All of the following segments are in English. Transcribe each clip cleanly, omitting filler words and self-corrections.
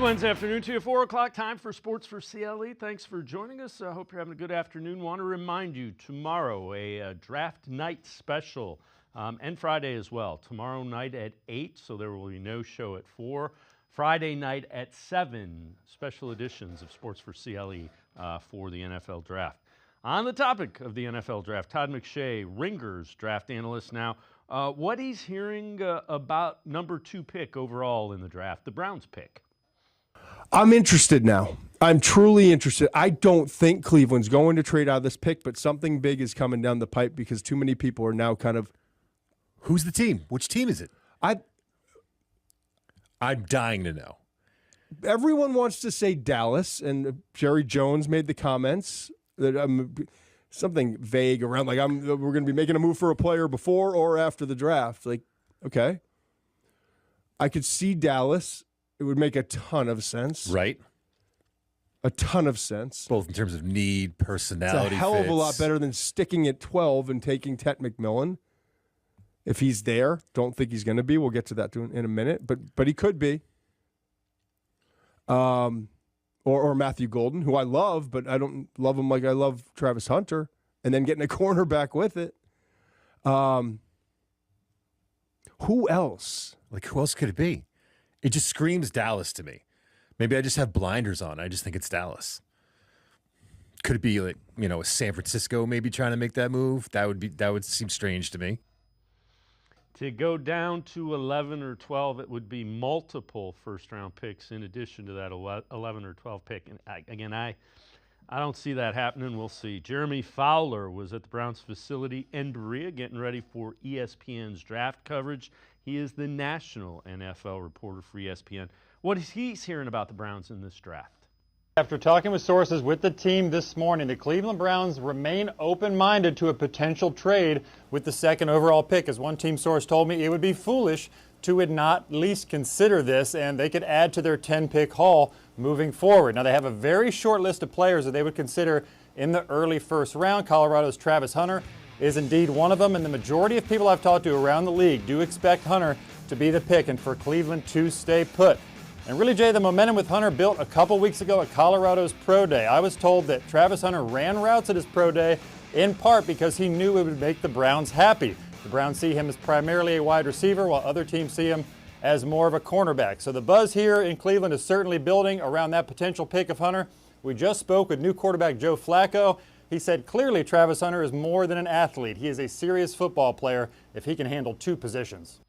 Wednesday afternoon to you, 4 o'clock time for Sports4CLE. Thanks for joining us. I hope you're having a good afternoon. Want to remind you, tomorrow, a draft night special, and Friday as well. Tomorrow night at 8, so there will be no show at 4. Friday night at 7, special editions of Sports4CLE for the NFL Draft. On the topic of the NFL Draft, Todd McShay, Ringer's draft analyst now, what he's hearing about number 2 pick overall in the draft, the Browns pick. I'm interested now. I'm truly interested. I don't think Cleveland's going to trade out of this pick, but something big is coming down the pipe because too many people are now kind of. Who's the team? Which team is it? I'm dying to know. Everyone wants to say Dallas, and Jerry Jones made the comments that something vague around like we're going to be making a move for a player before or after the draft. Like, okay, I could see Dallas. It would make a ton of sense. Right. A ton of sense. Both in terms of need, personality. It's a hell of a lot better than sticking at 12 and taking Tet McMillan. If he's there, don't think he's going to be. We'll get to that in a minute, but he could be. Or Matthew Golden, who I love, but I don't love him like I love Travis Hunter, and then getting a cornerback with it. Who else? Like, who else could it be? It just screams Dallas to me. Maybe I just have blinders on. I just think it's Dallas. Could it be like, a San Francisco maybe trying to make that move? That would seem strange to me. To go down to 11 or 12, it would be multiple first-round picks in addition to that 11 or 12 pick. And I don't see that happening. We'll see. Jeremy Fowler was at the Browns facility in Berea getting ready for ESPN's draft coverage. He is the national NFL reporter for ESPN. What is he hearing about the Browns in this draft? After talking with sources with the team this morning, the Cleveland Browns remain open-minded to a potential trade with the second overall pick. As one team source told me, it would be foolish to not at least consider this, and they could add to their 10-pick haul moving forward. Now, they have a very short list of players that they would consider in the early first round. Colorado's Travis Hunter is indeed one of them, and the majority of people I've talked to around the league do expect Hunter to be the pick and for Cleveland to stay put. And really, Jay, the momentum with Hunter built a couple weeks ago at Colorado's Pro Day. I was told that Travis Hunter ran routes at his Pro Day in part because he knew it would make the Browns happy. The Browns see him as primarily a wide receiver, while other teams see him as more of a cornerback. So the buzz here in Cleveland is certainly building around that potential pick of Hunter. We just spoke with new quarterback Joe Flacco. He said clearly Travis Hunter is more than an athlete. He is a serious football player if he can handle 2 positions.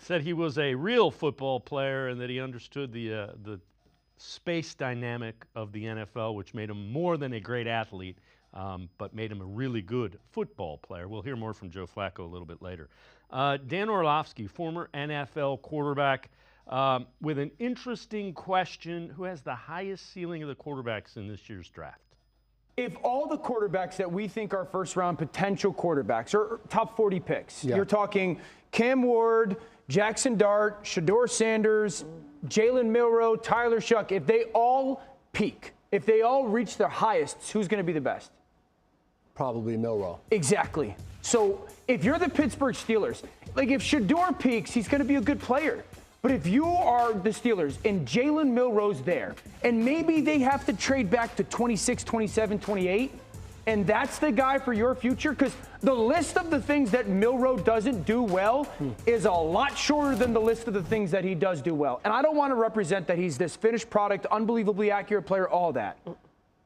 Said he was a real football player and that he understood the space dynamic of the NFL, which made him more than a great athlete, but made him a really good football player. We'll hear more from Joe Flacco a little bit later. Dan Orlovsky, former NFL quarterback, with an interesting question: who has the highest ceiling of the quarterbacks in this year's draft? If all the quarterbacks that we think are first-round potential quarterbacks or top 40 picks, you're talking Cam Ward, Jackson Dart, Shedeur Sanders, Jalen Milroe, Tyler Shuck, if they all peak, if they all reach their highest, who's going to be the best? Probably Milroe. Exactly. So if you're the Pittsburgh Steelers, like if Shedeur peaks, he's going to be a good player. But if you are the Steelers and Jalen Milroe's there, and maybe they have to trade back to 26, 27, 28, and that's the guy for your future, because the list of the things that Milroe doesn't do well is a lot shorter than the list of the things that he does do well. And I don't want to represent that he's this finished product, unbelievably accurate player, all that.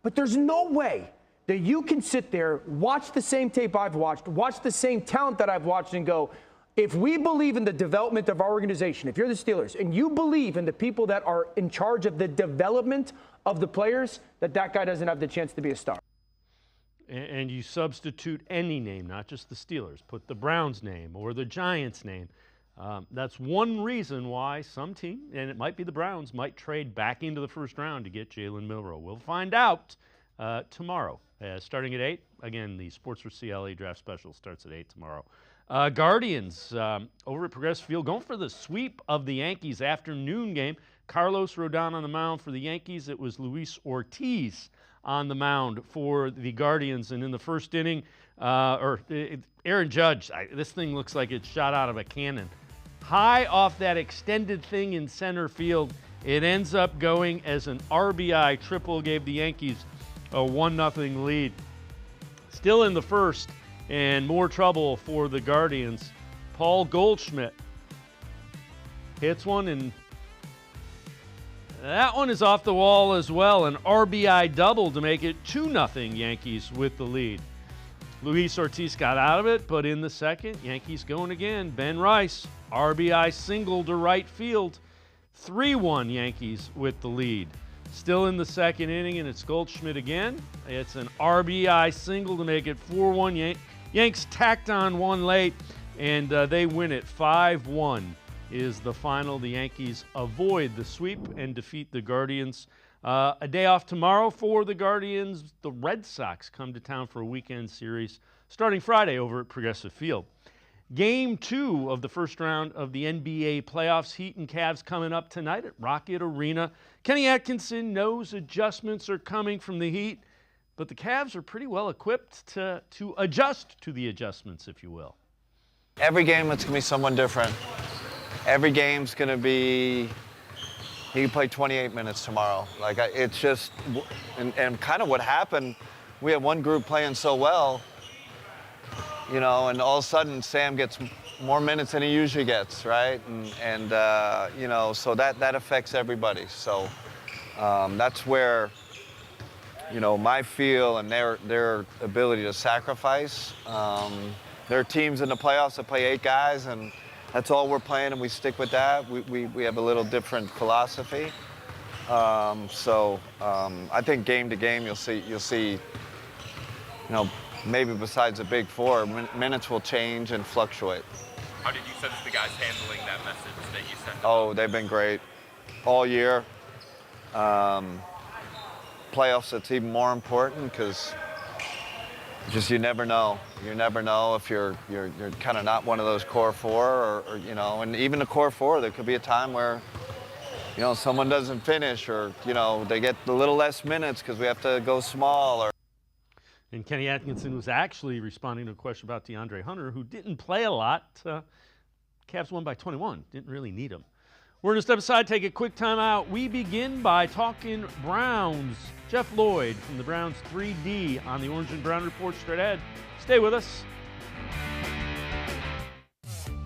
But there's no way that you can sit there, watch the same tape I've watched, watch the same talent that I've watched and go, if we believe in the development of our organization, if you're the Steelers and you believe in the people that are in charge of the development of the players, that guy doesn't have the chance to be a star. And you substitute any name, not just the Steelers. Put the Browns name or the Giants name. That's one reason why some team, and it might be the Browns, might trade back into the first round to get Jalen Milroe. We'll find out tomorrow, starting at 8. Again, the Sports4CLE draft special starts at 8 tomorrow. Guardians over at Progressive Field going for the sweep of the Yankees afternoon game. Carlos Rodon on the mound for the Yankees. It was Luis Ortiz on the mound for the Guardians. And in the first inning, Aaron Judge, this thing looks like it's shot out of a cannon. High off that extended thing in center field, It ends up going as an RBI triple, gave the Yankees a 1-0 lead. Still in the first, and more trouble for the Guardians. Paul Goldschmidt hits one, and that one is off the wall as well. An RBI double to make it 2-0 Yankees with the lead. Luis Ortiz got out of it, but in the second, Yankees going again. Ben Rice, RBI single to right field. 3-1 Yankees with the lead. Still in the second inning, and it's Goldschmidt again. It's an RBI single to make it 4-1. Yanks tacked on one late, and they win it 5-1 is the final. The Yankees avoid the sweep and defeat the Guardians. A day off tomorrow for the Guardians. The Red Sox come to town for a weekend series starting Friday over at Progressive Field. Game 2 of the first round of the NBA playoffs, Heat and Cavs coming up tonight at Rocket Arena. Kenny Atkinson knows adjustments are coming from the Heat, but the Cavs are pretty well equipped to adjust to the adjustments, if you will. Every game, it's going to be someone different. Every game's going to be, he can play 28 minutes tomorrow. Like, it's just, and kind of what happened, we had one group playing so well, you know, and all of a sudden Sam gets more minutes than he usually gets, right? And you know, so that affects everybody. So that's where, you know, my feel and their ability to sacrifice. There are teams in the playoffs that play 8 guys, and that's all we're playing, and we stick with that. We have a little different philosophy. So I think game to game you'll see, you know, maybe besides the big 4, minutes will change and fluctuate. How did you sense the guys handling that message that you sent them? Oh, they've been great all year. Playoffs, it's even more important because just you never know. You never know if you're kind of not one of those core 4 or, you know, and even the core 4, there could be a time where, you know, someone doesn't finish or, you know, they get a little less minutes because we have to go small or. And Kenny Atkinson was actually responding to a question about DeAndre Hunter, who didn't play a lot. Cavs won by 21. Didn't really need him. We're going to step aside, take a quick timeout. We begin by talking Browns. Jeff Lloyd from the Browns 3D on the Orange and Brown Report straight ahead. Stay with us.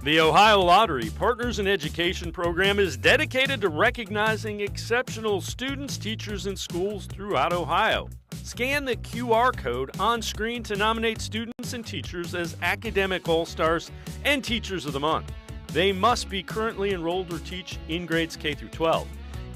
The Ohio Lottery Partners in Education program is dedicated to recognizing exceptional students, teachers, and schools throughout Ohio. Scan the QR code on screen to nominate students and teachers as Academic All-Stars and Teachers of the Month. They must be currently enrolled or teach in grades K through 12.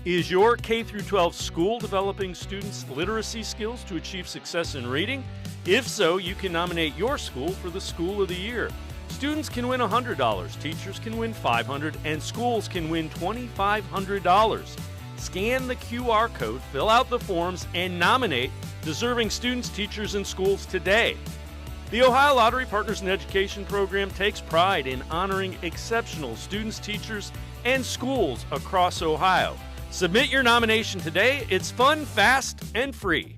Is your K through 12 school developing students' literacy skills to achieve success in reading? If so, you can nominate your school for the School of the Year. Students can win $100, teachers can win $500, and schools can win $2,500. Scan the QR code, fill out the forms, and nominate deserving students, teachers, and schools today. The Ohio Lottery Partners in Education program takes pride in honoring exceptional students, teachers, and schools across Ohio. Submit your nomination today. It's fun, fast, and free.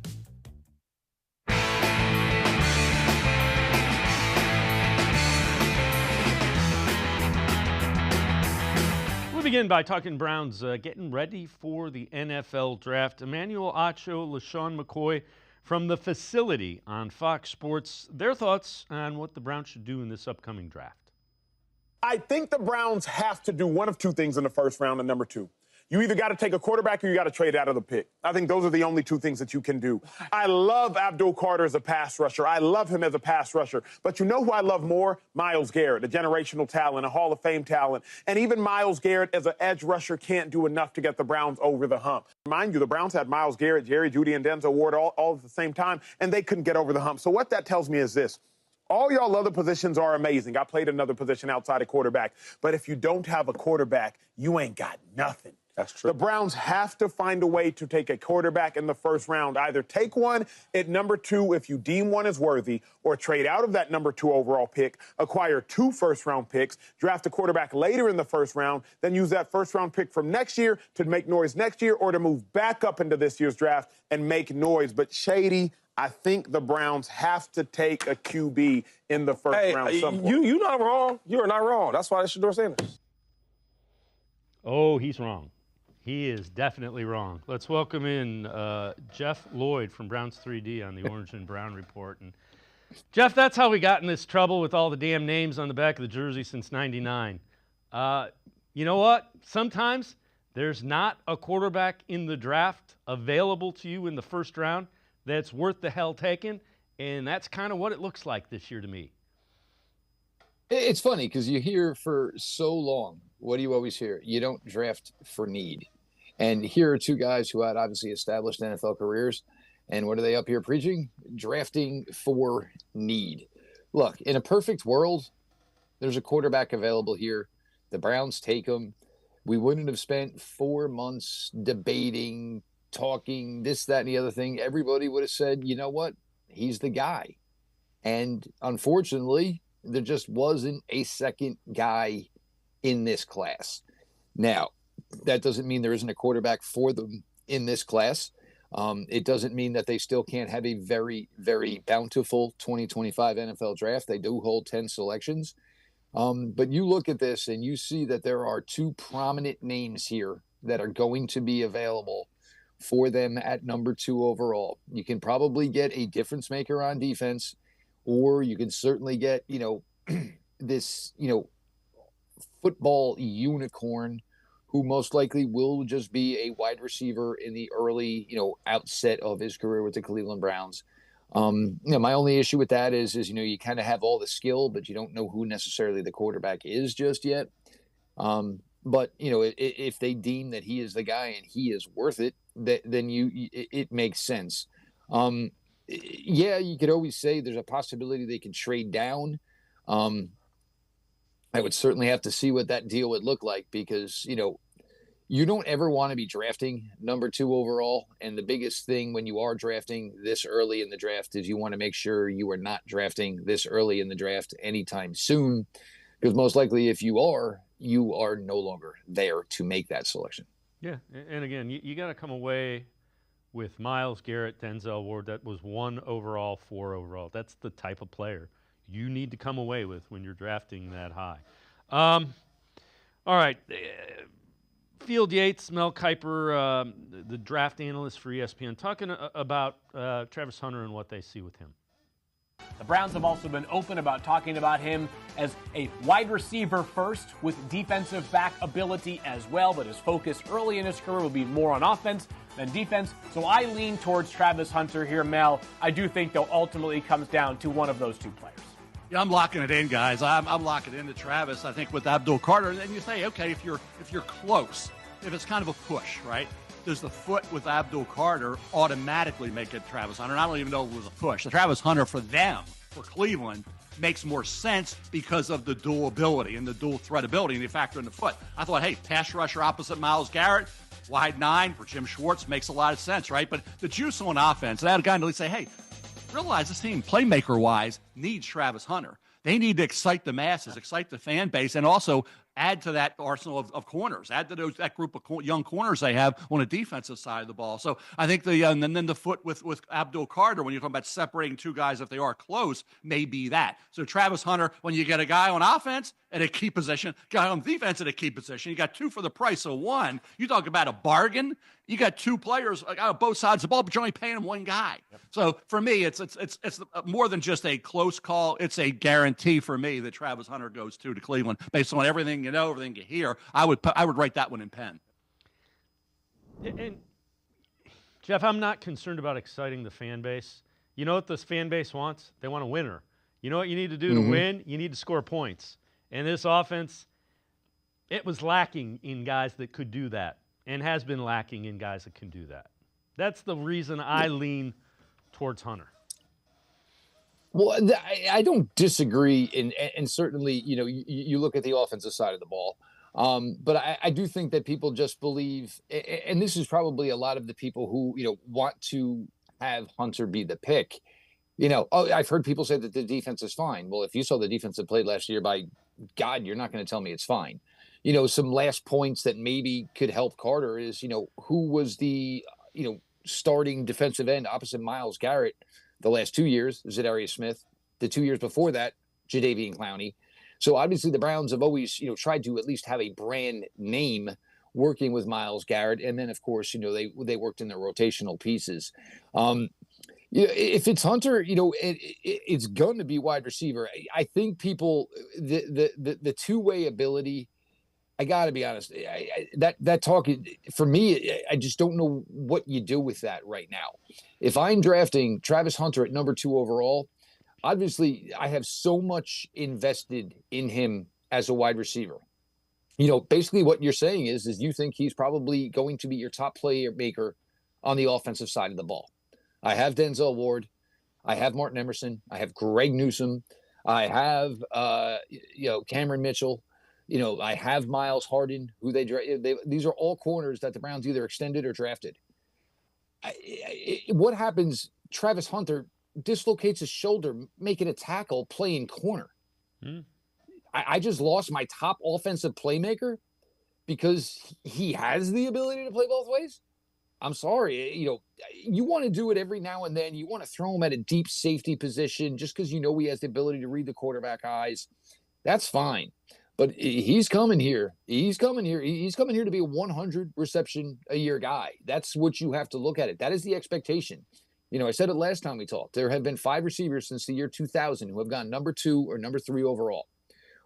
We'll begin by talking Browns getting ready for the NFL draft. Emmanuel Acho, LaShawn McCoy from the facility on Fox Sports. Their thoughts on what the Browns should do in this upcoming draft. I think the Browns have to do one of 2 things in the first round and number 2. You either got to take a quarterback or you got to trade out of the pick. I think those are the only 2 things that you can do. I love Abdul Carter as a pass rusher. I love him as a pass rusher. But you know who I love more? Myles Garrett, a generational talent, a Hall of Fame talent. And even Myles Garrett as an edge rusher can't do enough to get the Browns over the hump. Mind you, the Browns had Myles Garrett, Jerry Jeudy, and Denzel Ward all at the same time, and they couldn't get over the hump. So what that tells me is this. All y'all other positions are amazing. I played another position outside of quarterback. But if you don't have a quarterback, you ain't got nothing. That's true. The Browns have to find a way to take a quarterback in the first round. Either take one at number 2 if you deem one as worthy, or trade out of that number 2 overall pick, acquire 2 first-round picks, draft a quarterback later in the first round, then use that first-round pick from next year to make noise next year, or to move back up into this year's draft and make noise. But Shady, I think the Browns have to take a QB in the first round. You're not wrong. You're not wrong. That's why they should do Sanders. Oh, he's wrong. He is definitely wrong. Let's welcome in Jeff Lloyd from Browns 3D on the Orange and Brown Report. And Jeff, that's how we got in this trouble with all the damn names on the back of the jersey since '99. You know what? Sometimes there's not a quarterback in the draft available to you in the first round that's worth the hell taking, and that's kind of what it looks like this year to me. It's funny because you hear for so long, what do you always hear? You don't draft for need. And here are two guys who had obviously established NFL careers. And what are they up here preaching? Drafting for need. Look, in a perfect world, there's a quarterback available here. The Browns take him. We wouldn't have spent 4 months debating, talking, this, that, and the other thing. Everybody would have said, you know what? He's the guy. And unfortunately, there just wasn't a second guy in this class. Now, that doesn't mean there isn't a quarterback for them in this class. It doesn't mean that they still can't have a very, very bountiful 2025 NFL draft. They do hold 10 selections. But you look at this and you see that there are two prominent names here that are going to be available for them at number 2 overall. You can probably get a difference maker on defense, or you can certainly get, this, football unicorn who most likely will just be a wide receiver in the early, outset of his career with the Cleveland Browns. My only issue with that is you kind of have all the skill, but you don't know who necessarily the quarterback is just yet. But if they deem that he is the guy and he is worth it, then it makes sense. Yeah, you could always say there's a possibility they can trade down. I would certainly have to see what that deal would look like because, you don't ever want to be drafting number 2 overall. And the biggest thing when you are drafting this early in the draft is you want to make sure you are not drafting this early in the draft anytime soon, because most likely if you are no longer there to make that selection. Yeah, and again, you got to come away with Myles Garrett, Denzel Ward. That was 1 overall, 4 overall. That's the type of player you need to come away with when you're drafting that high. All right. Field Yates, Mel Kiper, the draft analyst for ESPN, talking about Travis Hunter and what they see with him. The Browns have also been open about talking about him as a wide receiver first with defensive back ability as well, but his focus early in his career will be more on offense than defense. So I lean towards Travis Hunter here, Mel. I do think, though, ultimately it comes down to one of those two players. Yeah, I'm locking it in, guys. I'm locking into Travis. I think with Abdul Carter, and you say, okay, if you're close, if it's kind of a push, right? Does the foot with Abdul Carter automatically make it Travis Hunter? And I don't even know if it was a push. The Travis Hunter for them, for Cleveland, makes more sense because of the dual ability and the dual threat ability and the factor in the foot. I thought, hey, pass rusher opposite Myles Garrett, wide 9 for Jim Schwartz makes a lot of sense, right? But the juice on offense, and I had a guy to say, hey, realize this team, playmaker-wise, needs Travis Hunter. They need to excite the masses, excite the fan base, and also add to that arsenal of corners, add to that group of young corners they have on the defensive side of the ball. So I think and then the foot with Abdul Carter, when you're talking about separating two guys if they are close, may be that. So Travis Hunter, when you get a guy on offense at a key position, guy on defense at a key position, you got 2 for the price of 1. You talk about a bargain. You got 2 players on both sides of the ball, but you're only paying them 1 guy. Yep. So for me, it's more than just a close call. It's a guarantee for me that Travis Hunter goes to Cleveland based on everything you know, everything you hear. I would write that one in pen. And Jeff, I'm not concerned about exciting the fan base. You know what this fan base wants? They want a winner. You know what you need to do to win? You need to score points. And this offense, it was lacking in guys that could do that, and has been lacking in guys that can do that. That's the reason I lean towards Hunter. Well, I don't disagree, and certainly, you look at the offensive side of the ball. But I do think that people just believe, and this is probably a lot of the people who, want to have Hunter be the pick. I've heard people say that the defense is fine. Well, if you saw the defense that played last year, by God, you're not going to tell me it's fine. Some last points that maybe could help Carter is, who was the, starting defensive end opposite Myles Garrett the last 2 years, Zadarius Smith. The 2 years before that, Jadeveon Clowney. So obviously the Browns have always, tried to at least have a brand name working with Myles Garrett. And then, of course, they worked in their rotational pieces. If it's Hunter, it's going to be wide receiver. I think people, the two-way ability, I got to be honest, that talk, for me, I just don't know what you do with that right now. If I'm drafting Travis Hunter at number 2 overall, obviously I have so much invested in him as a wide receiver. Basically what you're saying is you think he's probably going to be your top playmaker on the offensive side of the ball. I have Denzel Ward. I have Martin Emerson. I have Greg Newsome. I have, Cameron Mitchell. I have Miles Harden, who these are all corners that the Browns either extended or drafted. What happens? Travis Hunter dislocates his shoulder, making a tackle, playing corner. I just lost my top offensive playmaker because he has the ability to play both ways. I'm sorry. You want to do it every now and then. You want to throw him at a deep safety position just because he has the ability to read the quarterback eyes. That's fine. But he's coming here. He's coming here to be a 100 reception a year guy. That's what you have to look at it. That is the expectation. I said it last time we talked. There have been 5 receivers since the year 2000 who have gone number 2 or number 3 overall.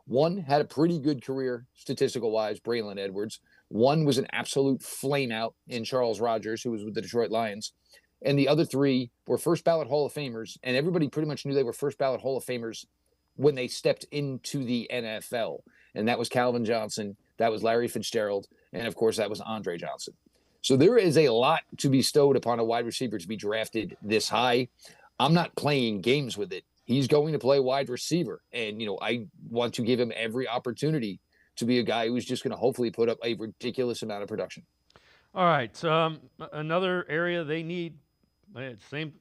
One had a pretty good career statistical-wise, Braylon Edwards. One was an absolute flame-out in Charles Rogers, who was with the Detroit Lions. And the other 3 were first-ballot Hall of Famers, and everybody pretty much knew they were first-ballot Hall of Famers when they stepped into the NFL. And that was Calvin Johnson, that was Larry Fitzgerald, and, of course, that was Andre Johnson. So there is a lot to be bestowed upon a wide receiver to be drafted this high. I'm not playing games with it. He's going to play wide receiver. And, I want to give him every opportunity to be a guy who's just going to hopefully put up a ridiculous amount of production. All right. Another area they need, same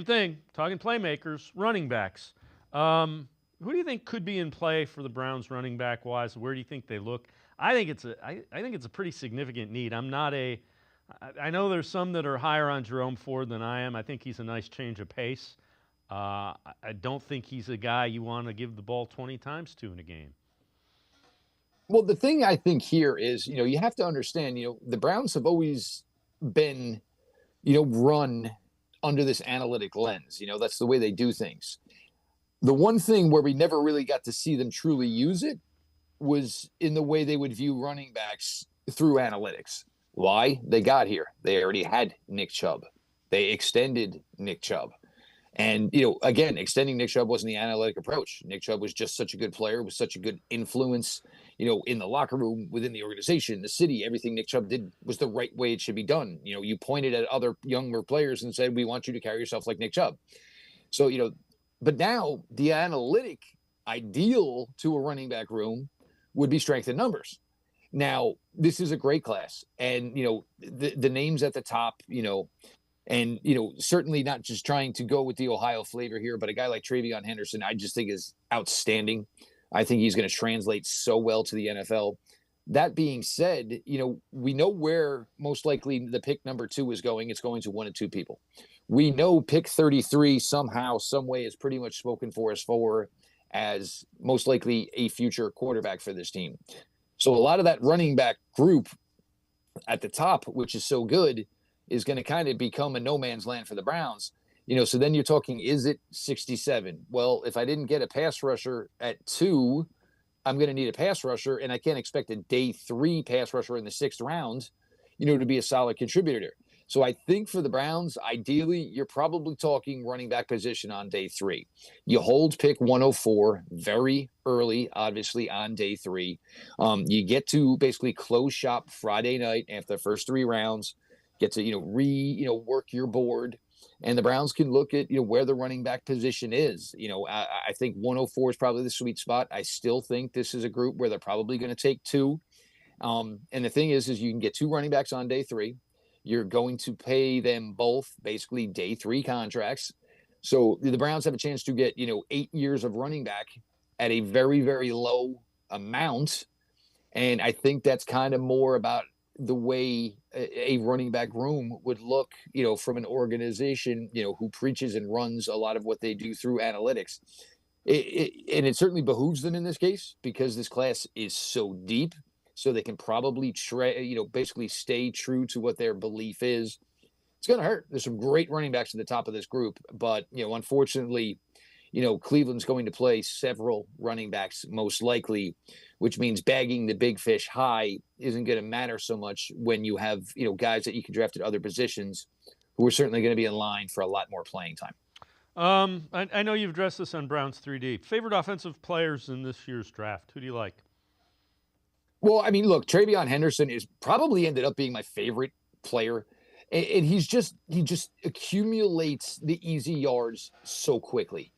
thing, talking playmakers, running backs. Who do you think could be in play for the Browns running back wise? Where do you think they look? I think it's a pretty significant need. I know there's some that are higher on Jerome Ford than I am. I think he's a nice change of pace. I don't think he's a guy you want to give the ball 20 times to in a game. Well, the thing I think here is, you have to understand, the Browns have always been, run under this analytic lens. That's the way they do things. The one thing where we never really got to see them truly use it was in the way they would view running backs through analytics. Why? They got here. They already had Nick Chubb. They extended Nick Chubb. And, again, extending Nick Chubb wasn't the analytic approach. Nick Chubb was just such a good player, was such a good influence, in the locker room, within the organization, the city. Everything Nick Chubb did was the right way it should be done. You pointed at other younger players and said, we want you to carry yourself like Nick Chubb. So, but now the analytic ideal to a running back room would be strength in numbers. Now, this is a great class. And, the names at the top, and, certainly not just trying to go with the Ohio flavor here, but a guy like Travion Henderson, I just think is outstanding. I think he's going to translate so well to the NFL. That being said, we know where most likely the pick number 2 is going. It's going to 1 of 2 people. We know pick 33 somehow, some way is pretty much spoken for us for as most likely a future quarterback for this team. So a lot of that running back group at the top, which is so good, is going to kind of become a no man's land for the Browns. So then you're talking, is it 67? Well, if I didn't get a pass rusher at 2, I'm going to need a pass rusher, and I can't expect a day 3 pass rusher in the 6th round, to be a solid contributor. So I think for the Browns, ideally, you're probably talking running back position on day 3. You hold pick 104 very early, obviously, on day 3. You get to basically close shop Friday night after the first 3 rounds, get to, work your board. And the Browns can look at, where the running back position is. I think 104 is probably the sweet spot. I still think this is a group where they're probably going to take 2. And the thing is you can get 2 running backs on day 3. You're going to pay them both basically day 3 contracts. So the Browns have a chance to get, 8 years of running back at a very, very low amount. And I think that's kind of more about the way a running back room would look, from an organization, who preaches and runs a lot of what they do through analytics. And it certainly behooves them in this case because this class is so deep. so they can probably basically stay true to what their belief is. It's going to hurt. There's some great running backs at the top of this group, but unfortunately, Cleveland's going to play several running backs most likely, which means bagging the big fish high isn't going to matter so much when you have guys that you can draft at other positions who are certainly going to be in line for a lot more playing time. I know you've addressed this on Browns 3D. Favorite offensive players in this year's draft? Who do you like? Well, I mean, look, Travion Henderson is probably ended up being my favorite player. And he just accumulates the easy yards so quickly.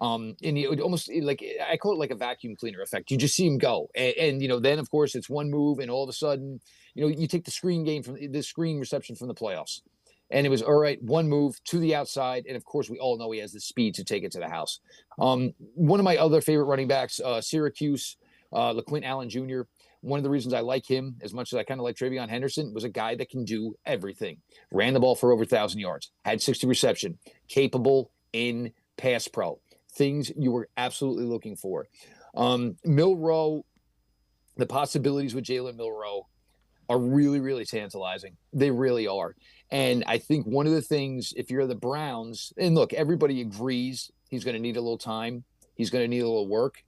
And he would almost like, I call it like a vacuum cleaner effect. You just see him go. And then of course it's one move and all of a sudden, you take the screen reception from the playoffs. And it was all right, one move to the outside. And of course we all know he has the speed to take it to the house. One of my other favorite running backs, Syracuse, LaQuint Allen Jr., one of the reasons I like him as much as I kind of like Travion Henderson was a guy that can do everything. Ran the ball for over 1,000 yards, had 60 reception, capable in pass pro. Things you were absolutely looking for. Milroe, the possibilities with Jalen Milroe are really, really tantalizing. They really are. And I think one of the things, if you're the Browns, and look, everybody agrees he's going to need a little time. He's going to need a little work.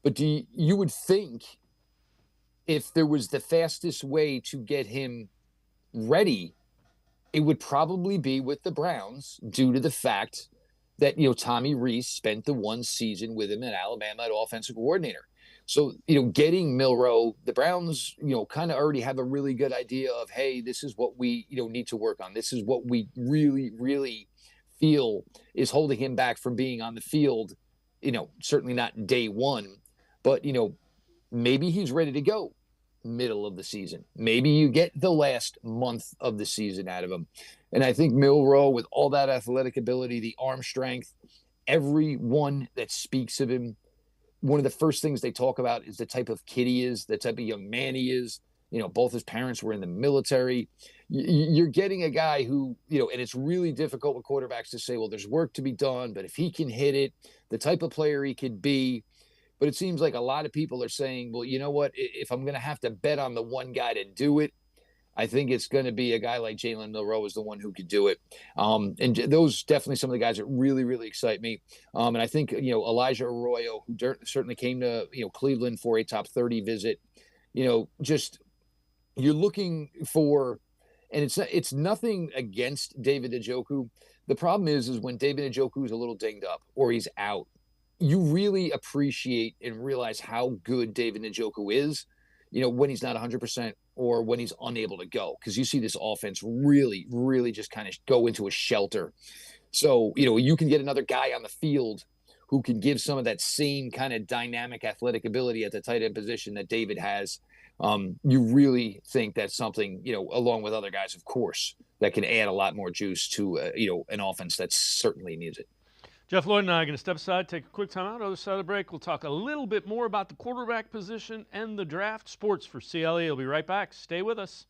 But you would think if there was the fastest way to get him ready, it would probably be with the Browns due to the fact that, Tommy Rees spent the one season with him at Alabama at offensive coordinator. So, getting Milroe, the Browns, kind of already have a really good idea of, hey, this is what we, need to work on. This is what we really, really feel is holding him back from being on the field, certainly not day one, but, maybe he's ready to go middle of the season. Maybe you get the last month of the season out of him. And I think Milroe, with all that athletic ability, the arm strength, everyone that speaks of him, one of the first things they talk about is the type of kid he is, the type of young man he is. Both his parents were in the military. You're getting a guy who, and it's really difficult with quarterbacks to say, well, there's work to be done, but if he can hit it, the type of player he could be. But it seems like a lot of people are saying, well, you know what? If I'm going to have to bet on the one guy to do it, I think it's going to be a guy like Jalen Milroe is the one who could do it. And those definitely some of the guys that really, really excite me. And I think, Elijah Arroyo, who certainly came to, Cleveland for a top 30 visit, just you're looking for, and it's nothing against David Njoku. The problem is when David Njoku is a little dinged up or he's out, you really appreciate and realize how good David Njoku is, when he's not 100% or when he's unable to go. Because you see this offense really, really just kind of go into a shelter. So, you can get another guy on the field who can give some of that same kind of dynamic athletic ability at the tight end position that David has. You really think that's something, along with other guys, of course, that can add a lot more juice to, an offense that certainly needs it. Jeff Lloyd and I are going to step aside, take a quick time out. Other side of the break, we'll talk a little bit more about the quarterback position and the draft. Sports for CLE. We'll be right back. Stay with us.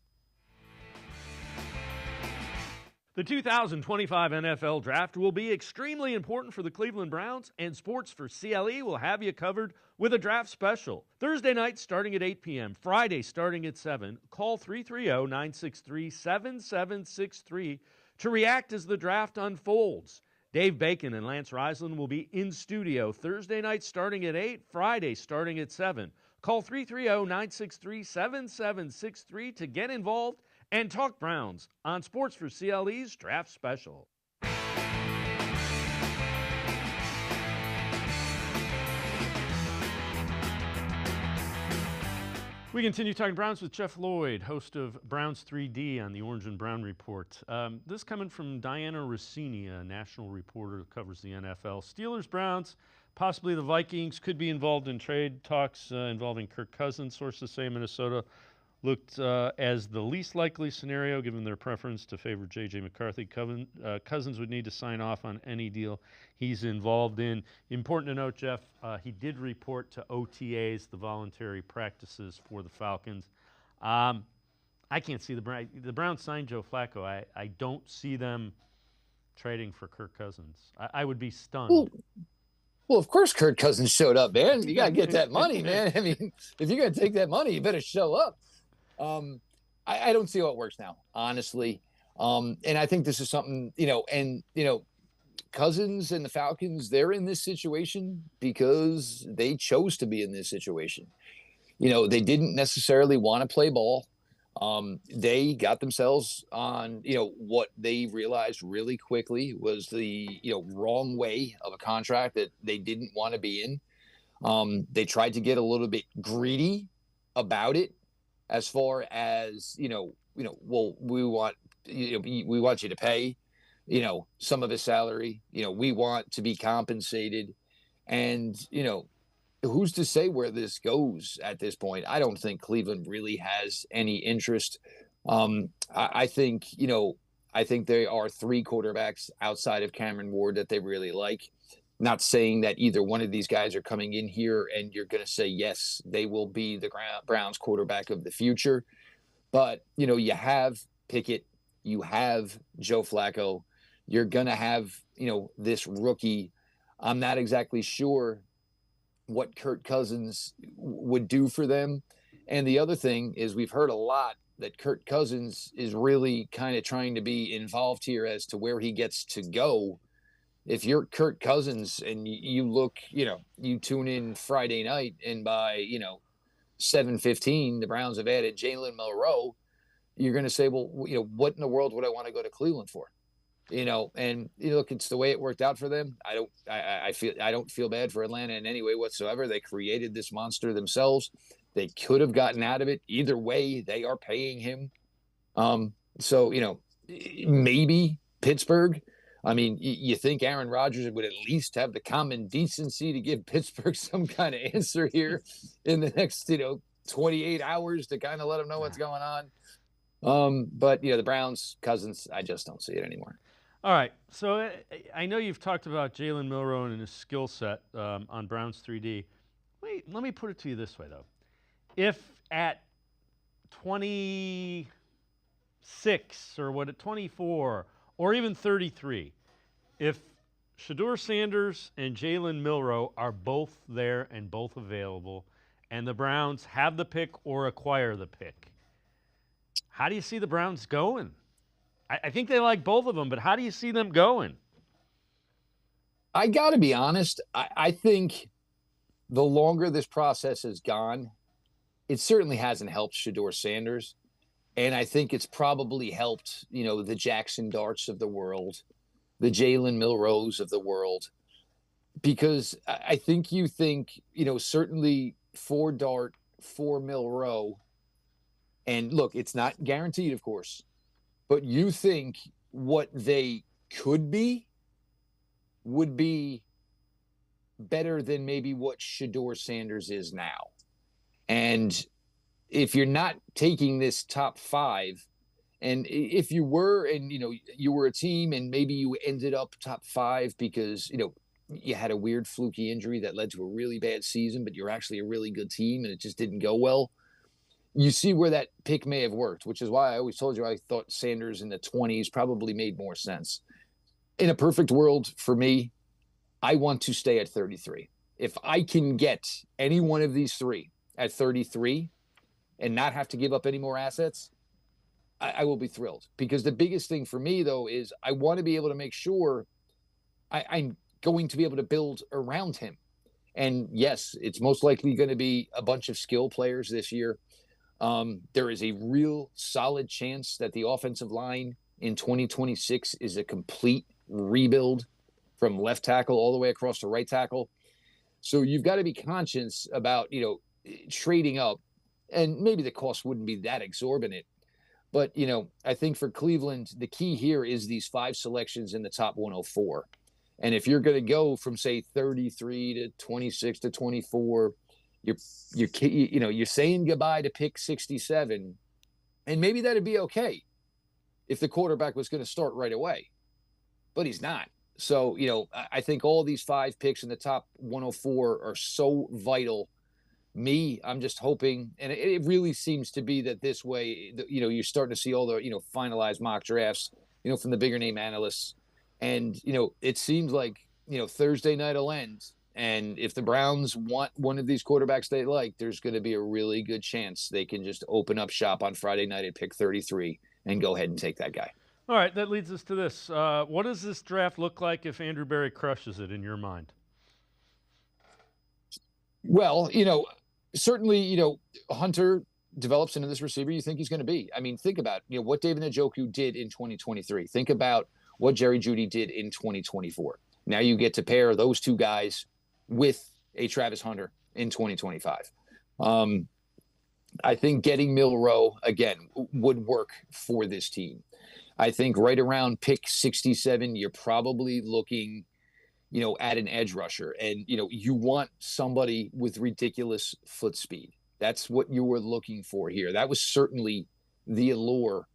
The 2025 NFL Draft will be extremely important for the Cleveland Browns, and Sports for CLE will have you covered with a draft special. Thursday night starting at 8 p.m., Friday starting at 7. Call 330-963-7763 to react as the draft unfolds. Dave Bacon and Lance Reisland will be in studio Thursday night starting at 8, Friday starting at 7. Call 330-963-7763 to get involved and talk Browns on Sports for CLE's Draft Special. We continue talking Browns with Jeff Lloyd, host of Browns 3D on the Orange and Brown Report. This coming from Diana Rossini, a national reporter who covers the NFL. Steelers, Browns, possibly the Vikings could be involved in trade talks involving Kirk Cousins. Sources say Minnesota looked as the least likely scenario, given their preference to favor J.J. McCarthy. Cousins would need to sign off on any deal he's involved in. Important to note, Jeff, he did report to OTAs, the voluntary practices for the Falcons. I can't see the Browns signed Joe Flacco. I don't see them trading for Kirk Cousins. I would be stunned. Well, of course Kirk Cousins showed up, man. You got to get that money, man. I mean, if you're going to take that money, you better show up. I don't see how it works now, honestly. And I think this is something, Cousins and the Falcons, they're in this situation because they chose to be in this situation. They didn't necessarily want to play ball. They got themselves on, what they realized really quickly was the, wrong way of a contract that they didn't want to be in. They tried to get a little bit greedy about it as far as, well, we want you to pay, some of his salary, we want to be compensated. And, who's to say where this goes at this point? I don't think Cleveland really has any interest. I think there are 3 quarterbacks outside of Cameron Ward that they really like. Not saying that either one of these guys are coming in here and you're going to say, yes, they will be the Browns quarterback of the future. But, you have Pickett, you have Joe Flacco, you're going to have, this rookie. I'm not exactly sure what Kirk Cousins would do for them. And the other thing is we've heard a lot that Kirk Cousins is really kind of trying to be involved here as to where he gets to go. If you're Kirk Cousins and you look, you tune in Friday night and by, 7:15, the Browns have added Jalen Milroe, you're going to say, well, what in the world would I want to go to Cleveland for? And look, it's the way it worked out for them. I don't feel bad for Atlanta in any way whatsoever. They created this monster themselves. They could have gotten out of it either way. They are paying him. So maybe Pittsburgh. I mean, you think Aaron Rodgers would at least have the common decency to give Pittsburgh some kind of answer here in the next 28 hours to kind of let them know what's going on. But the Browns, Cousins, I just don't see it anymore. All right, so I know you've talked about Jalen Milroe and his skill set on Browns 3D. Wait, let me put it to you this way, though. If at 26 or at 24 or even 33, if Shedeur Sanders and Jalen Milroe are both there and both available, and the Browns have the pick or acquire the pick, how do you see the Browns going? I think they like both of them, but how do you see them going? I got to be honest. I think the longer this process has gone, it certainly hasn't helped Shedeur Sanders. And I think it's probably helped, the Jackson Darts of the world, the Jalen Milroes of the world, because I think certainly for Dart, for Milroe, and look, it's not guaranteed, of course, but you think what they could be would be better than maybe what Shedeur Sanders is now. And if you're not taking this top 5, and if you were, and you were a team and maybe you ended up top 5 because you had a weird fluky injury that led to a really bad season, but you're actually a really good team and it just didn't go well, you see where that pick may have worked, which is why I always told you I thought Sanders in the 20s probably made more sense. In a perfect world for me, I want to stay at 33. If I can get any one of these 3 at 33 and not have to give up any more assets, I will be thrilled. Because the biggest thing for me, though, is I want to be able to make sure I'm going to be able to build around him. And yes, it's most likely going to be a bunch of skill players this year. There is a real solid chance that the offensive line in 2026 is a complete rebuild from left tackle all the way across to right tackle. So you've got to be conscious about, trading up, and maybe the cost wouldn't be that exorbitant. But, I think for Cleveland, the key here is these 5 selections in the top 104. And if you're going to go from, say, 33 to 26 to 24, you're saying goodbye to pick 67, and maybe that'd be okay if the quarterback was going to start right away, but he's not. So, I think all these 5 picks in the top 104 are so vital. I'm just hoping, and it really seems to be that this way, you're starting to see all the, finalized mock drafts, from the bigger name analysts. And, it seems like, Thursday night will end And if the Browns want one of these quarterbacks they like, there's going to be a really good chance they can just open up shop on Friday night at pick 33 and go ahead and take that guy. All right, that leads us to this. What does this draft look like if Andrew Berry crushes it in your mind? Well, certainly, Hunter develops into this receiver you think he's going to be. I mean, think about, what David Njoku did in 2023. Think about what Jerry Jeudy did in 2024. Now you get to pair those two guys with a Travis Hunter in 2025. I think getting Milroe, again, would work for this team. I think right around pick 67, you're probably looking, at an edge rusher. And, you want somebody with ridiculous foot speed. That's what you were looking for here. That was certainly the allure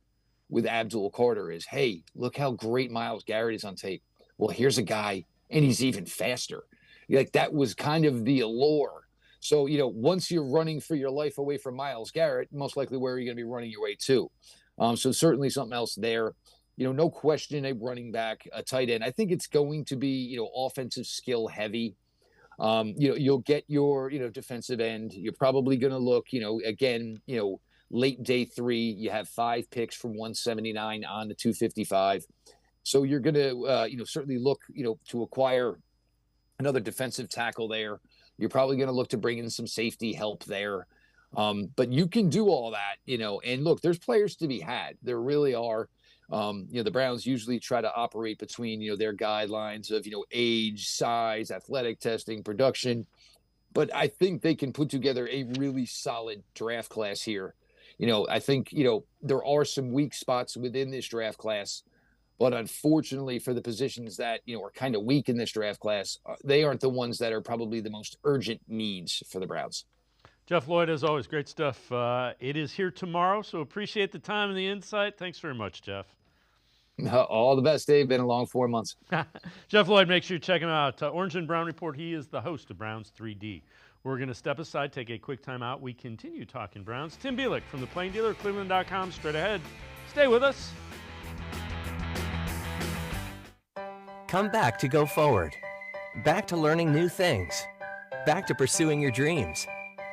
with Abdul Carter is, hey, look how great Myles Garrett is on tape. Well, here's a guy, and he's even faster. Like, that was kind of the allure. So, once you're running for your life away from Myles Garrett, most likely where are you going to be running your way to? So certainly something else there. No question, a running back, a tight end. I think it's going to be, offensive skill heavy. You'll get your, defensive end. You're probably going to look, again, late day 3, you have 5 picks from 179 on to 255. So you're going to, certainly look, to acquire another defensive tackle there. You're probably going to look to bring in some safety help there. But you can do all that, and look, there's players to be had. There really are. The Browns usually try to operate between, their guidelines of, age, size, athletic testing, production. But I think they can put together a really solid draft class here. I think, there are some weak spots within this draft class. But unfortunately, for the positions that, are kind of weak in this draft class, they aren't the ones that are probably the most urgent needs for the Browns. Jeff Lloyd, as always, great stuff. It is here tomorrow, so appreciate the time and the insight. Thanks very much, Jeff. All the best, Dave. Been a long 4 months. Jeff Lloyd, make sure you check him out. Orange and Brown Report. He is the host of Browns 3D. We're going to step aside, take a quick time out. We continue talking Browns. Tim Bielek from the Plain Dealer, cleveland.com, straight ahead. Stay with us. Come back to go forward. Back to learning new things. Back to pursuing your dreams.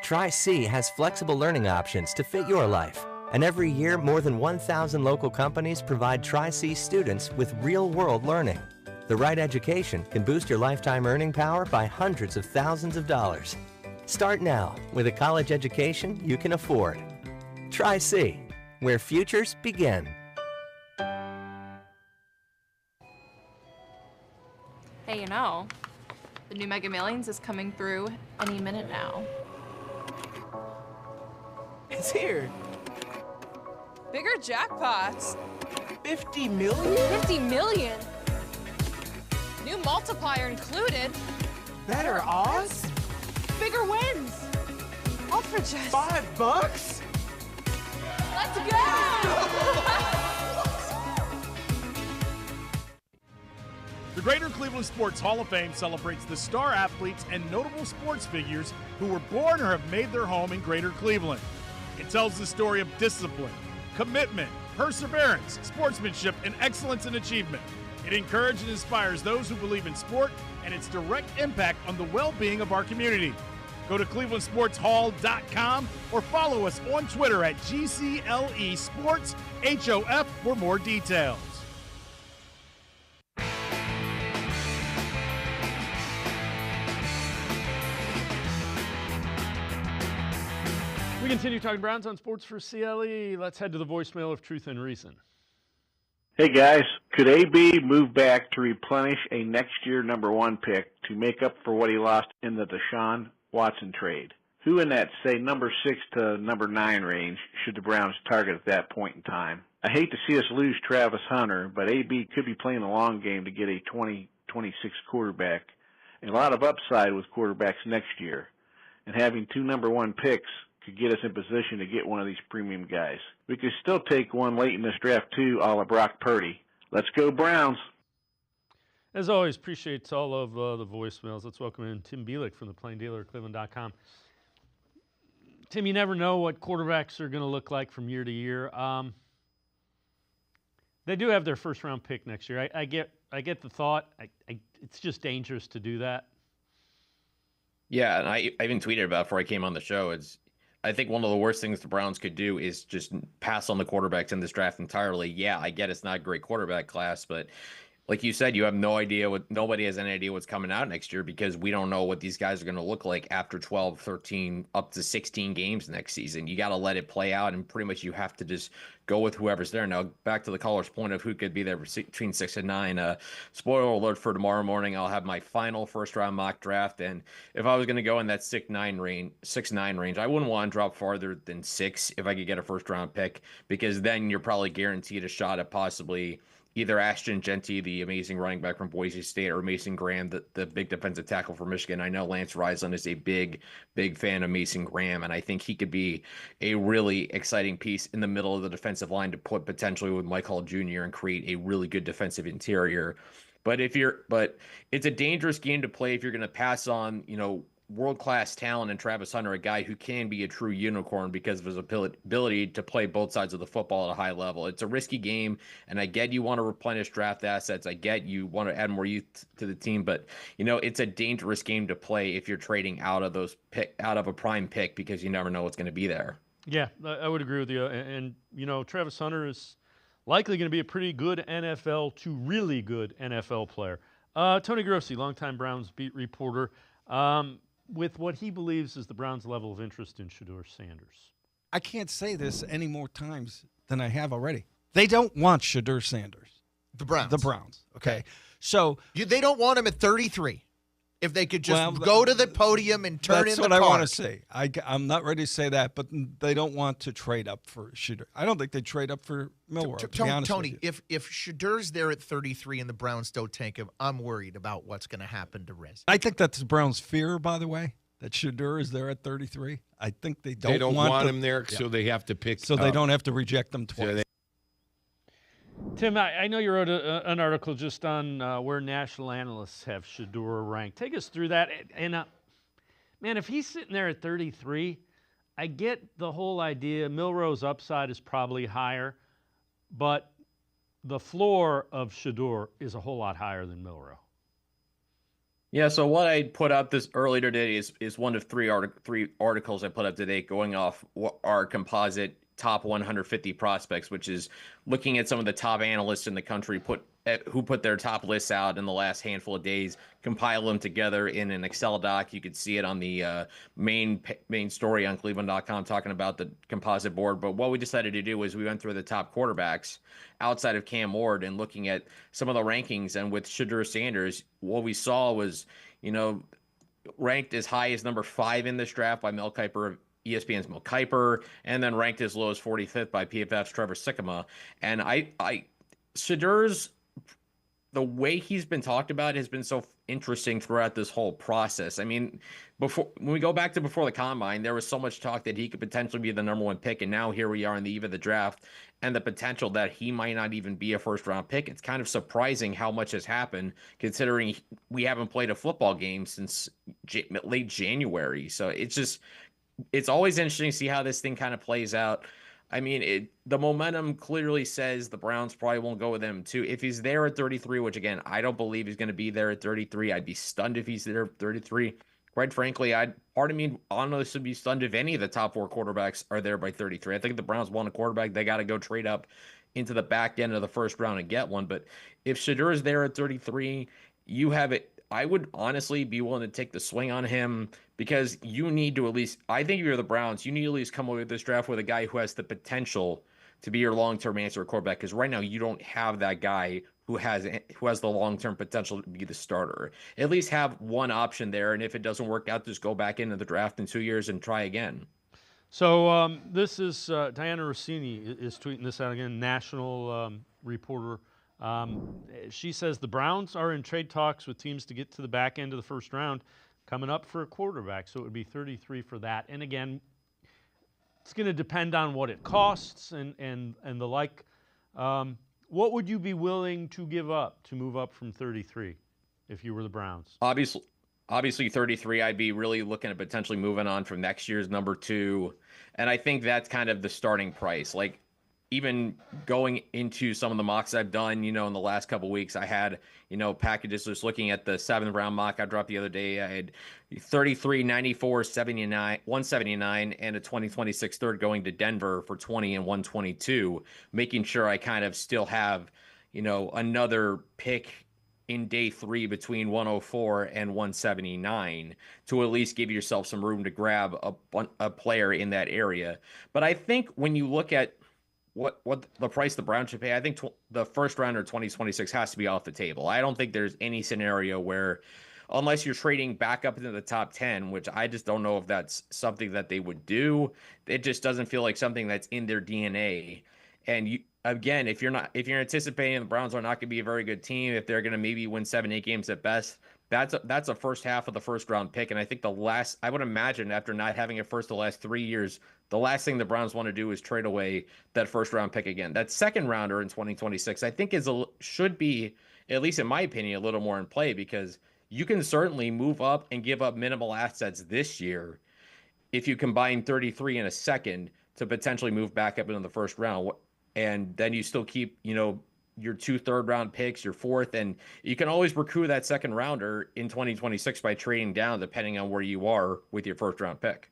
Tri-C has flexible learning options to fit your life. And every year, more than 1,000 local companies provide Tri-C students with real-world learning. The right education can boost your lifetime earning power by hundreds of thousands of dollars. Start now with a college education you can afford. Tri-C, where futures begin. Hey, the new Mega Millions is coming through any minute now. It's here. Bigger jackpots. 50 million? 50 million? New multiplier included. Better odds? Bigger wins. All for just $5? Let's go! The Greater Cleveland Sports Hall of Fame celebrates the star athletes and notable sports figures who were born or have made their home in Greater Cleveland. It tells the story of discipline, commitment, perseverance, sportsmanship, and excellence in achievement. It encourages and inspires those who believe in sport and its direct impact on the well-being of our community. Go to clevelandsportshall.com or follow us on Twitter at GCLE Sports HOF for more details. We continue talking Browns on Sports4CLE. Let's head to the voicemail of Truth and Reason. Hey guys, could AB move back to replenish a next year #1 pick to make up for what he lost in the Deshaun Watson trade? Who in that, say, number 6 to number 9 range should the Browns target at that point in time? I hate to see us lose Travis Hunter, but AB could be playing a long game to get a 2026 quarterback, and a lot of upside with quarterbacks next year. And having 2 #1 picks could get us in position to get one of these premium guys. We could still take one late in this draft too, a la Brock Purdy. Let's go Browns. As always, appreciate all of the voicemails. Let's welcome in Tim Bielek from the Plain Dealer, cleveland.com. Tim, you never know what quarterbacks are going to look like from year to year. They do have their first-round pick next year. I get the thought. It's just dangerous to do that. Yeah, and I even tweeted about it before I came on the show. I think one of the worst things the Browns could do is just pass on the quarterbacks in this draft entirely. Yeah, I get it's not a great quarterback class, but like you said, you have no idea nobody has any idea what's coming out next year because we don't know what these guys are going to look like after 12, 13, up to 16 games next season. You got to let it play out, and pretty much you have to just go with whoever's there. Now, back to the caller's point of who could be there between 6 and 9. Spoiler alert for tomorrow morning, I'll have my final first-round mock draft, and if I was going to go in that 6-9 range, I wouldn't want to drop farther than 6 if I could get a first-round pick, because then you're probably guaranteed a shot at possibly either Ashton Genty, the amazing running back from Boise State, or Mason Graham, the big defensive tackle for Michigan. I know Lance Risland is a big fan of Mason Graham, and I think he could be a really exciting piece in the middle of the defensive line to put potentially with Mike Hall Jr. and create a really good defensive interior. But it's a dangerous game to play if you're going to pass on, world-class talent in Travis Hunter, a guy who can be a true unicorn because of his ability to play both sides of the football at a high level. It's a risky game, and I get you want to replenish draft assets. I get you want to add more youth to the team, but it's a dangerous game to play if you're trading out of a prime pick because you never know what's going to be there. Yeah, I would agree with you. And Travis Hunter is likely going to be a pretty good NFL to really good NFL player. Tony Grossi, longtime Browns beat reporter, with what he believes is the Browns' level of interest in Shedeur Sanders. I can't say this any more times than I have already. They don't want Shedeur Sanders. The Browns. The Browns, okay. So they don't want him at 33. If they could just go to the podium and turn in the That's card. what I want to say. I'm not ready to say that, but they don't want to trade up for Shedeur. I don't think they trade up for Milroe, to be honest Tony, with you. if Shedeur's there at 33 and the Browns don't take him, I'm worried about what's going to happen to Riz. I think that's the Browns' fear, by the way, that Shedeur is there at 33. I think they don't want him there, so they have to pick So they don't have to reject him twice. Tim, I know you wrote an article just on where national analysts have Shedeur ranked. Take us through that. And, man, if he's sitting there at 33, I get the whole idea. Milroe's upside is probably higher, but the floor of Shedeur is a whole lot higher than Milroe. Yeah, so what I put out this earlier today is one of three articles I put up today going off our composite top 150 prospects, which is looking at some of the top analysts in the country who put their top lists out in the last handful of days, compile them together in an Excel doc. You could see it on the main story on cleveland.com talking about the composite board. But what we decided to do was we went through the top quarterbacks outside of Cam Ward and looking at some of the rankings. And with Shedeur Sanders, what we saw was, ranked as high as number 5 in this draft by Mel Kiper, ESPN's Mel Kiper, and then ranked as low as 45th by PFF's Trevor Sikkema. And Shedeur's, the way he's been talked about has been so interesting throughout this whole process. I mean, when we go back to before the combine, there was so much talk that he could potentially be the number 1 pick, and now here we are on the eve of the draft, and the potential that he might not even be a first-round pick. It's kind of surprising how much has happened, considering we haven't played a football game since late January. So it's always interesting to see how this thing kind of plays out. I mean, the momentum clearly says the Browns probably won't go with him too. If he's there at 33, which again, I don't believe he's going to be there at 33. I'd be stunned if he's there at 33. Quite frankly, part of me honestly would be stunned if any of the top 4 quarterbacks are there by 33. I think if the Browns want a quarterback, they got to go trade up into the back end of the first round and get one. But if Shedeur is there at 33, you have it. I would honestly be willing to take the swing on him because you need to at least, I think if you're the Browns, you need to at least come away with this draft with a guy who has the potential to be your long-term answer quarterback, because right now you don't have that guy who has the long-term potential to be the starter. At least have one option there, and if it doesn't work out, just go back into the draft in 2 years and try again. So this is Diana Rossini is tweeting this out again, national reporter. She says the Browns are in trade talks with teams to get to the back end of the first round coming up for a quarterback. So it would be 33 for that. And again, it's going to depend on what it costs and the like. What would you be willing to give up to move up from 33 if you were the Browns? Obviously 33, I'd be really looking at potentially moving on from next year's number 2. And I think that's kind of the starting price. Like, even going into some of the mocks I've done, in the last couple weeks, I had, packages. Just looking at the 7th round mock I dropped the other day, I had 33, 94, 79, 179, and a 2026 third going to Denver for 20 and 122, making sure I kind of still have, another pick in day 3 between 104 and 179 to at least give yourself some room to grab a player in that area. But I think when you look at what the price the Browns should pay, I think the first rounder 2026 has to be off the table. I don't think there's any scenario where, unless you're trading back up into the top 10, which I just don't know if that's something that they would do. It just doesn't feel like something that's in their DNA. And again, if you're anticipating the Browns are not going to be a very good team, if they're going to maybe win 7-8 games at best, that's a first half of the first round pick. And I think I would imagine after not having it first the last 3 years, the last thing the Browns want to do is trade away that first round pick again. That second rounder in 2026, I think should be, at least in my opinion, a little more in play, because you can certainly move up and give up minimal assets this year if you combine 33 in a second to potentially move back up into the first round. And then you still keep, your 2 third-round picks, your 4th, and you can always recruit that second rounder in 2026 by trading down, depending on where you are with your first-round pick.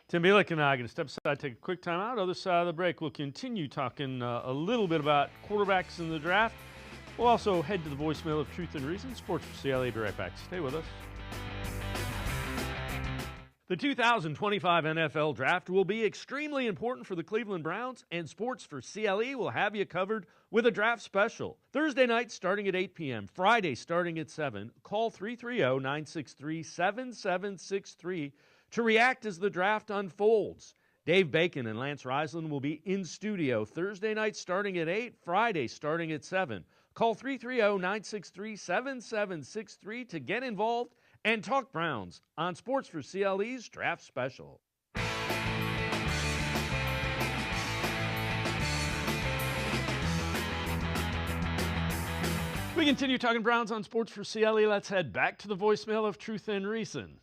Tim Bielek and I are going to step aside, take a quick time out. Other side of the break, we'll continue talking a little bit about quarterbacks in the draft. We'll also head to the voicemail of Truth and Reason. Sports4CLE, be right back. Stay with us. The 2025 NFL Draft will be extremely important for the Cleveland Browns, and Sports4CLE will have you covered with a draft special. Thursday night starting at 8 p.m., Friday starting at 7. Call 330-963-7763 to react as the draft unfolds. Dave Bacon and Lance Reisland will be in studio Thursday night starting at 8, Friday starting at 7. Call 330-963-7763 to get involved and talk Browns on Sports4CLE's Draft Special. We continue talking Browns on Sports4CLE. Let's head back to the voicemail of Truth and Reason.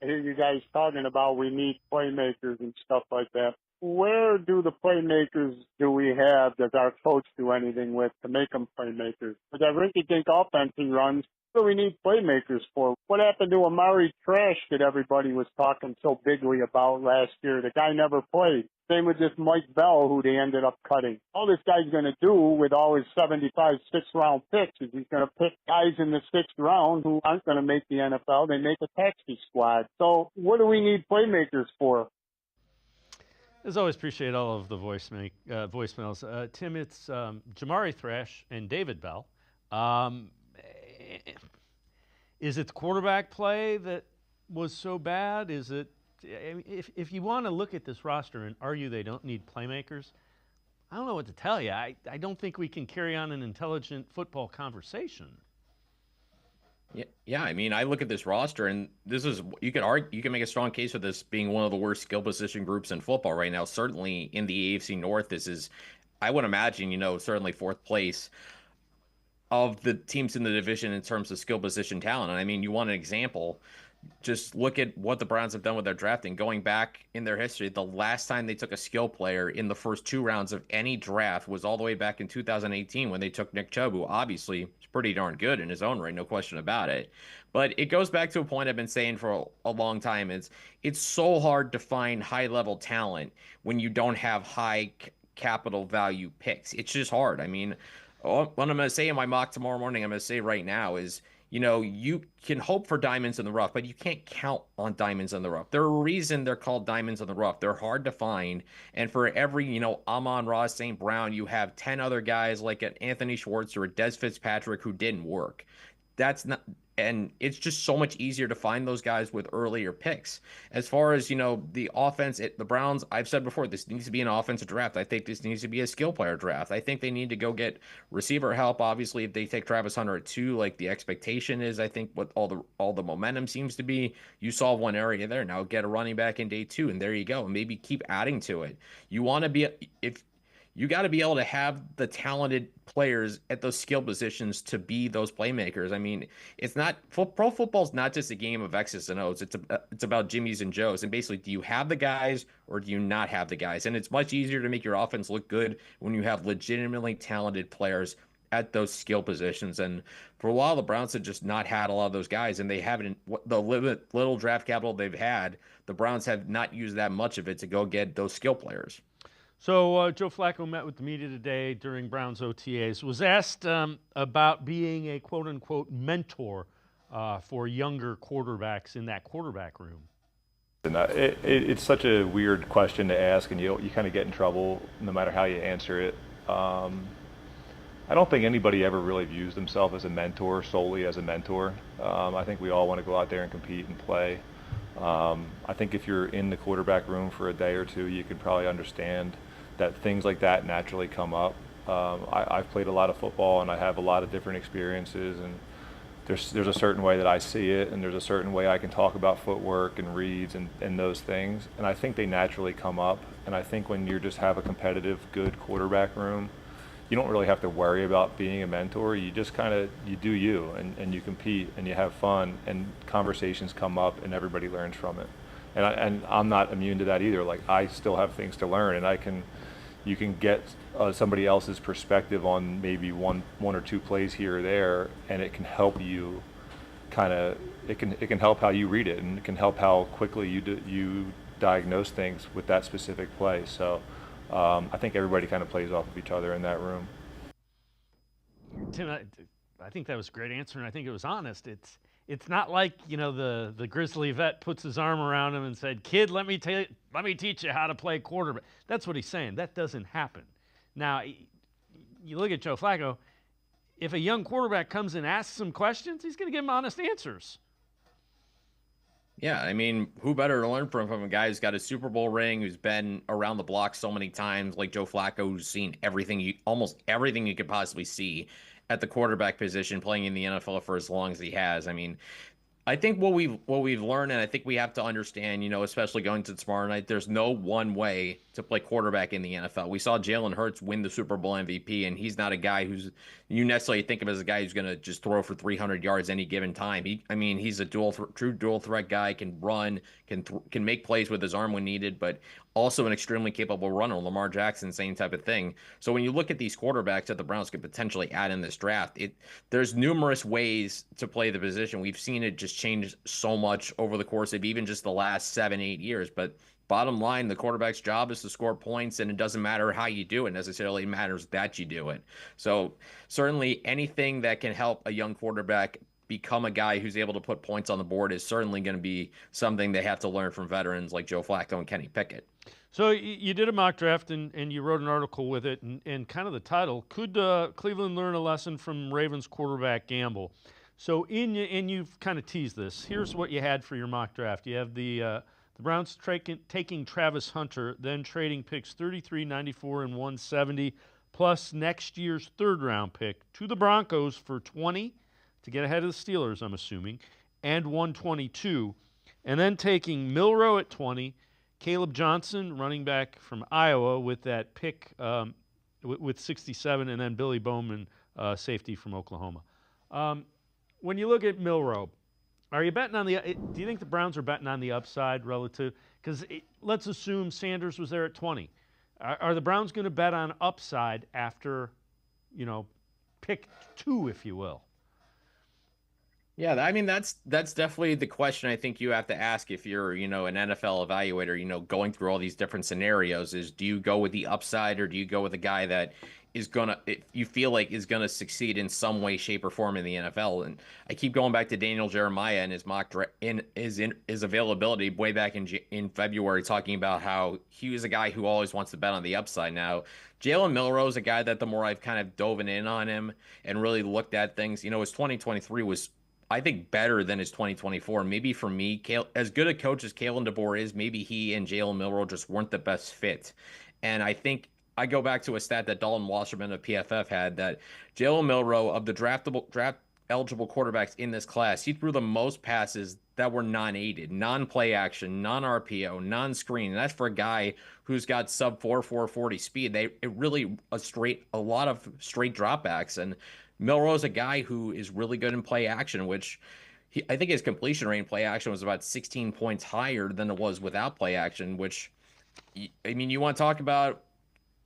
I hear you guys talking about we need playmakers and stuff like that. Where do the playmakers do we have? Does our coach do anything with to make them playmakers? With that rinky-dink offense he runs, what do we need playmakers for? What happened to Amari Trash that everybody was talking so bigly about last year? The guy never played. Same with this Mike Bell, who they ended up cutting. All this guy's going to do with all his 75 sixth-round picks is he's going to pick guys in the 6th round who aren't going to make the NFL. They make a taxi squad. So what do we need playmakers for? As always, appreciate all of the voicemails. Tim, it's Jamari Thrash and David Bell. Is it the quarterback play that was so bad? Is it, if you want to look at this roster and argue they don't need playmakers, I don't know what to tell you. I don't think we can carry on an intelligent football conversation. Yeah. I mean, I look at this roster, and this is, you can make a strong case for this being one of the worst skill position groups in football right now. Certainly in the AFC North, this is, I would imagine, certainly 4th place of the teams in the division in terms of skill position talent. And I mean, you want an example, just look at what the Browns have done with their drafting. Going back in their history, the last time they took a skill player in the first 2 rounds of any draft was all the way back in 2018 when they took Nick Chubb, who obviously is pretty darn good in his own right, no question about it. But it goes back to a point I've been saying for a long time. It's so hard to find high-level talent when you don't have high capital value picks. It's just hard. I mean, what I'm going to say in my mock tomorrow morning, I'm going to say right now is, you can hope for diamonds in the rough, but you can't count on diamonds in the rough. There's a reason they're called diamonds in the rough. They're hard to find. And for every, Amon-Ra St. Brown, you have 10 other guys like an Anthony Schwartz or a Des Fitzpatrick who didn't work. That's not, and it's just so much easier to find those guys with earlier picks. As far as, the offense, the Browns, I've said before, this needs to be an offensive draft. I think this needs to be a skill player draft. I think they need to go get receiver help. Obviously, if they take Travis Hunter at 2, like the expectation is, I think what all the momentum seems to be, you solve one area there. Now get a running back in day 2, and there you go. And maybe keep adding to it. You want to be, you got to be able to have the talented players at those skill positions to be those playmakers. I mean, it's not pro football's not just a game of X's and O's. It's about Jimmys and Joes. And basically, do you have the guys or do you not have the guys? And it's much easier to make your offense look good when you have legitimately talented players at those skill positions. And for a while, the Browns had just not had a lot of those guys, and they haven't. The little draft capital they've had, the Browns have not used that much of it to go get those skill players. So Joe Flacco met with the media today during Browns OTAs, was asked about being a quote-unquote mentor for younger quarterbacks in that quarterback room. It's such a weird question to ask, and you kind of get in trouble no matter how you answer it. I don't think anybody ever really views themselves as a mentor, solely as a mentor. I think we all want to go out there and compete and play. I think if you're in the quarterback room for a day or two, you could probably understand that things like that naturally come up. I've played a lot of football, and I have a lot of different experiences, and there's a certain way that I see it, and there's a certain way I can talk about footwork and reads and those things, and I think they naturally come up. And I think when you just have a competitive, good quarterback room, you don't really have to worry about being a mentor. You just you do you, and you compete, and you have fun, and conversations come up, and everybody learns from it. And I'm not immune to that either. Like, I still have things to learn, and you can get somebody else's perspective on maybe one or two plays here or there, and it can help you it can help how you read it, and it can help how quickly you diagnose things with that specific play. So I think everybody kind of plays off of each other in that room. Tim, I think that was a great answer, and I think it was honest. It's not like, the Grizzly vet puts his arm around him and said, "Kid, let me teach you how to play quarterback." That's what he's saying. That doesn't happen. Now, you look at Joe Flacco. If a young quarterback comes and asks him questions, he's going to give him honest answers. Yeah, I mean, who better to learn from a guy who's got a Super Bowl ring, who's been around the block so many times, like Joe Flacco, who's seen almost everything you could possibly see at the quarterback position, playing in the NFL for as long as he has. I mean, I think what we've learned, and I think we have to understand, especially going to tomorrow night, there's no one way to play quarterback in the NFL. We saw Jalen Hurts win the Super Bowl MVP, and he's not a guy who's you necessarily think of as a guy who's going to just throw for 300 yards any given time. He's a true dual threat guy, can run, can make plays with his arm when needed, but also an extremely capable runner. Lamar Jackson, same type of thing. So when you look at these quarterbacks that the Browns could potentially add in this draft, there's numerous ways to play the position. We've seen it just change so much over the course of even just the last 7-8 years. But bottom line, the quarterback's job is to score points, and it doesn't matter how you do it necessarily. It matters that you do it. So certainly anything that can help a young quarterback become a guy who's able to put points on the board is certainly going to be something they have to learn from veterans like Joe Flacco and Kenny Pickett. So you did a mock draft, and you wrote an article with it, and kind of the title, Could Cleveland Learn a Lesson from Ravens Quarterback Gamble? So and you've kind of teased this. Here's what you had for your mock draft. You have the Browns taking Travis Hunter, then trading picks 33, 94, and 170, plus next year's third-round pick to the Broncos for 20 to get ahead of the Steelers, I'm assuming, and 122, and then taking Milroe at 20, Caleb Johnson, running back from Iowa, with that pick with 67, and then Billy Bowman, safety from Oklahoma. When you look at Milroe, are you betting on do you think the Browns are betting on the upside relative? Because let's assume Sanders was there at 20. Are the Browns going to bet on upside after, pick 2, if you will? Yeah, I mean, that's definitely the question I think you have to ask if you're, an NFL evaluator, going through all these different scenarios is, do you go with the upside, or do you go with a guy that is you feel like is gonna succeed in some way, shape, or form in the NFL? And I keep going back to Daniel Jeremiah and his his availability way back in February, talking about how he was a guy who always wants to bet on the upside. Now, Jalen Milroe is a guy that the more I've kind of dove in on him and really looked at things, his 2023 was, I think, better than his 2024. Maybe for me, as good a coach as Kalen DeBoer is, maybe he and Jalen Milroe just weren't the best fit. And I think I go back to a stat that Dalton Wasserman of PFF had, that Jalen Milroe, of the eligible quarterbacks in this class, he threw the most passes that were non-aided, non-play action, non-RPO, non-screen. And that's for a guy who's got sub 4.40 speed. A lot of straight dropbacks. And Milroe's a guy who is really good in play action, which I think his completion rate in play action was about 16 points higher than it was without play action, which, I mean, you want to talk about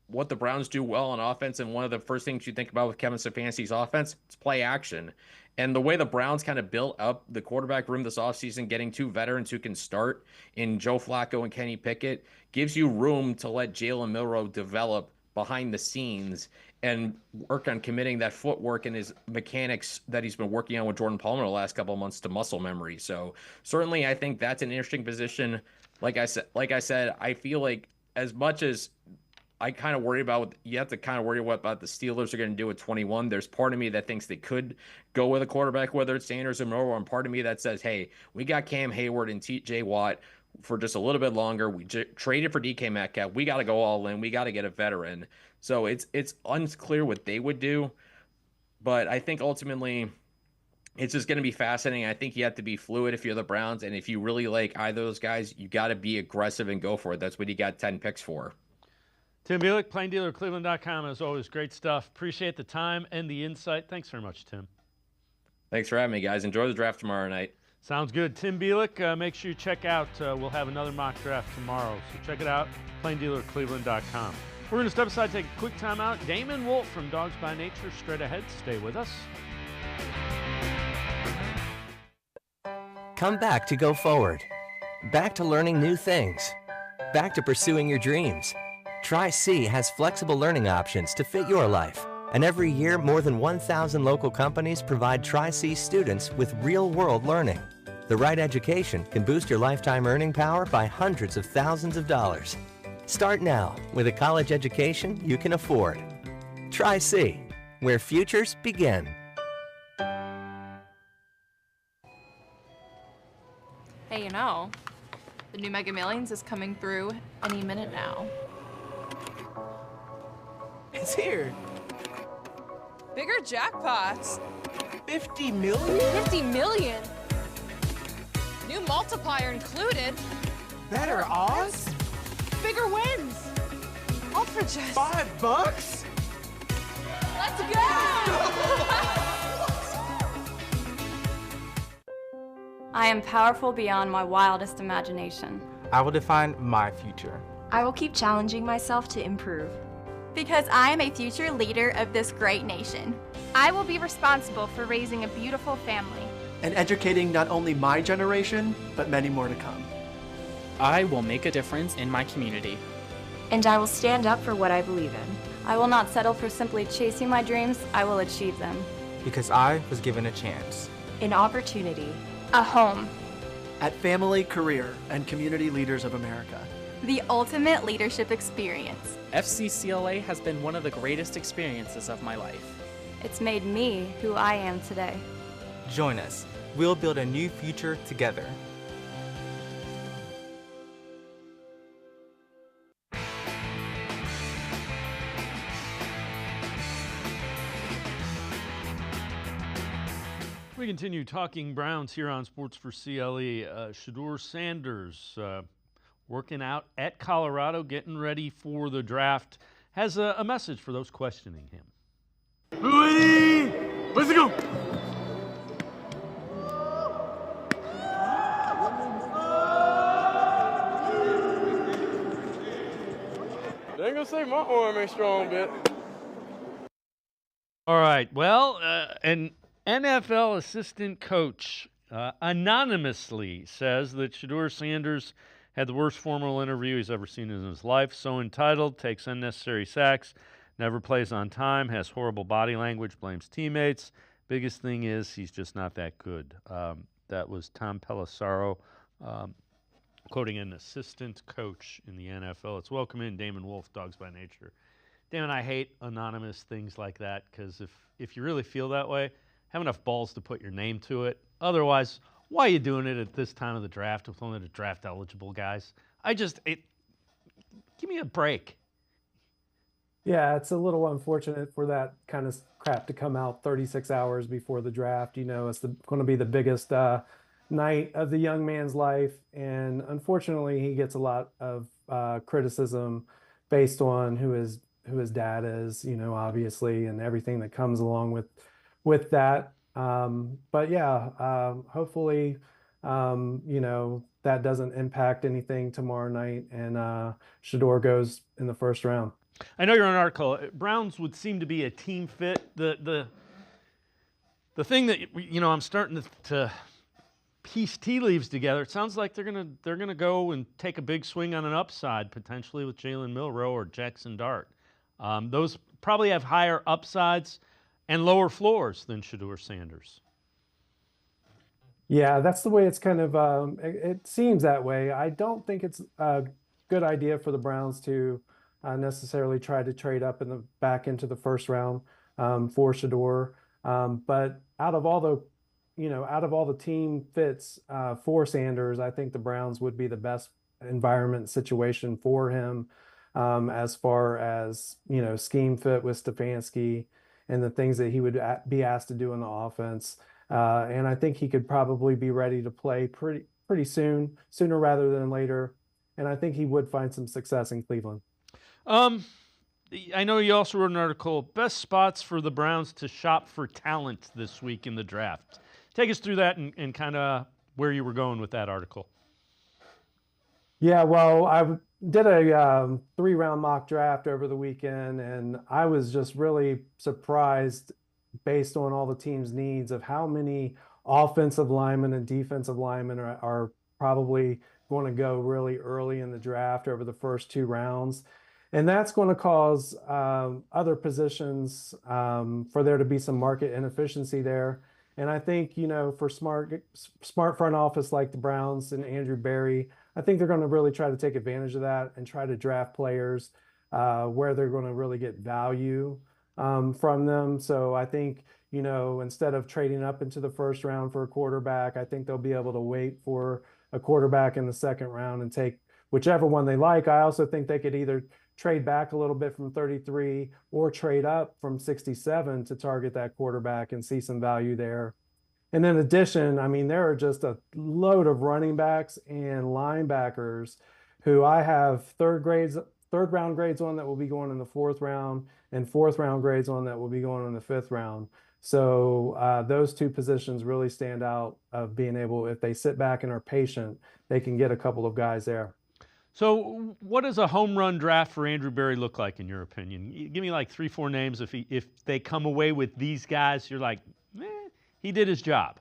what the Browns do well on offense, and one of the first things you think about with Kevin Stefanski's offense, it's play action. And the way the Browns kind of built up the quarterback room this offseason, getting 2 veterans who can start in Joe Flacco and Kenny Pickett, gives you room to let Jalen Milroe develop behind the scenes and work on committing that footwork and his mechanics that he's been working on with Jordan Palmer the last couple of months to muscle memory. So certainly I think that's an interesting position. Like I said, I feel like as much as I kind of worry about, you have to kind of worry about the Steelers are going to do at 21. There's part of me that thinks they could go with a quarterback, whether it's Sanders or Monroe, and part of me that says, hey, we got Cam Hayward and TJ Watt for just a little bit longer. We traded for DK Metcalf. We got to go all in. We got to get a veteran. So it's unclear what they would do, but I think ultimately it's just going to be fascinating. I think you have to be fluid if you're the Browns, and if you really like either of those guys, you got to be aggressive and go for it. That's what he got 10 picks for. Tim Bielik, plain dealer, cleveland.com, as always, great stuff. Appreciate the time and the insight. Thanks very much, Tim. Thanks for having me, guys. Enjoy the draft tomorrow night. Sounds good. Tim Bielik, make sure you check out, we'll have another mock draft tomorrow. So check it out, plain dealer, cleveland.com. We're going to step aside, take a quick time out. Damon Wolf from Dogs by Nature, straight ahead. Stay with us. Come back to go forward. Back to learning new things. Back to pursuing your dreams. Tri-C has flexible learning options to fit your life. And every year, more than 1,000 local companies provide Tri-C students with real-world learning. The right education can boost your lifetime earning power by hundreds of thousands of dollars. Start now with a college education you can afford. Tri-C, where futures begin. Hey, the new Mega Millions is coming through any minute now. It's here. Bigger jackpots. 50 million? 50 million. New multiplier included. Better odds? Bigger wins. All for just $5. Let's go! I am powerful beyond my wildest imagination. I will define my future. I will keep challenging myself to improve. Because I am a future leader of this great nation. I will be responsible for raising a beautiful family. And educating not only my generation, but many more to come. I will make a difference in my community. And I will stand up for what I believe in. I will not settle for simply chasing my dreams, I will achieve them. Because I was given a chance. An opportunity. A home. At Family, Career, and Community Leaders of America. The ultimate leadership experience. FCCLA has been one of the greatest experiences of my life. It's made me who I am today. Join us. We'll build a new future together. We continue talking Browns here on Sports4CLE. Shedeur Sanders working out at Colorado, getting ready for the draft, has a message for those questioning him. Let's go. They ain't gonna say my arm ain't strong, bit. All right, well, an NFL assistant coach anonymously says that Shedeur Sanders had the worst formal interview he's ever seen in his life. So entitled, takes unnecessary sacks, never plays on time, has horrible body language, blames teammates. Biggest thing is he's just not that good. That was Tom Pelissero quoting an assistant coach in the NFL. Let's welcome in Damon Wolf, Dogs by Nature. Damon, I hate anonymous things like that because if you really feel that way, have enough balls to put your name to it. Otherwise, why are you doing it at this time of the draft with only the draft-eligible guys? Give me a break. Yeah, it's a little unfortunate for that kind of crap to come out 36 hours before the draft. It's going to be the biggest night of the young man's life, and unfortunately, he gets a lot of criticism based on who his dad is. Obviously, and everything that comes along with that. But yeah, hopefully, that doesn't impact anything tomorrow night, and Shador goes in the first round. I know you're on an article. Browns would seem to be a team fit. The thing that I'm starting to piece tea leaves together. It sounds like they're gonna go and take a big swing on an upside potentially with Jalen Milroe or Jackson Dart. Those probably have higher upsides and lower floors than Shador Sanders. Yeah, that's the way it's kind of. It seems that way. I don't think it's a good idea for the Browns to necessarily try to trade up in the back into the first round for Shador. But out of all the team fits for Sanders, I think the Browns would be the best environment situation for him as far as scheme fit with Stefanski and the things that he would be asked to do in the offense. And I think he could probably be ready to play pretty soon, sooner rather than later. And I think he would find some success in Cleveland. I know you also wrote an article, best spots for the Browns to shop for talent this week in the draft. Take us through that and kind of where you were going with that article. Yeah, well, I did a 3-round mock draft over the weekend, and I was just really surprised based on all the team's needs of how many offensive linemen and defensive linemen are probably going to go really early in the draft over the first 2 rounds. And that's going to cause other positions for there to be some market inefficiency there. And I think, for smart front office like the Browns and Andrew Berry, I think they're going to really try to take advantage of that and try to draft players where they're going to really get value from them. So I think, instead of trading up into the first round for a quarterback, I think they'll be able to wait for a quarterback in the second round and take whichever one they like. I also think they could either trade back a little bit from 33 or trade up from 67 to target that quarterback and see some value there. And in addition, I mean, there are just a load of running backs and linebackers who I have third round grades on that will be going in the 4th round and 4th round grades on that will be going in the 5th round. So those 2 positions really stand out of being able, if they sit back and are patient, they can get a couple of guys there. So what does a home run draft for Andrew Berry look like in your opinion? Give me like 3-4 names. If they come away with these guys, you're like, he did his job.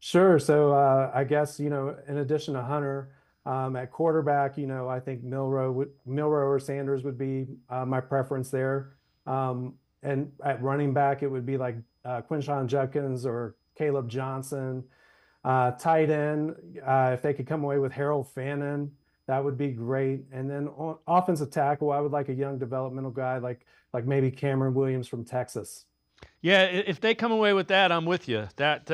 Sure. So I guess, in addition to Hunter at quarterback, I think Milroe or Sanders would be my preference there. And at running back, it would be like Quinshon Judkins or Caleb Johnson. Tight end, if they could come away with Harold Fannin, that would be great. And then on offensive tackle, I would like a young developmental guy like maybe Cameron Williams from Texas. Yeah, if they come away with that, I'm with you. That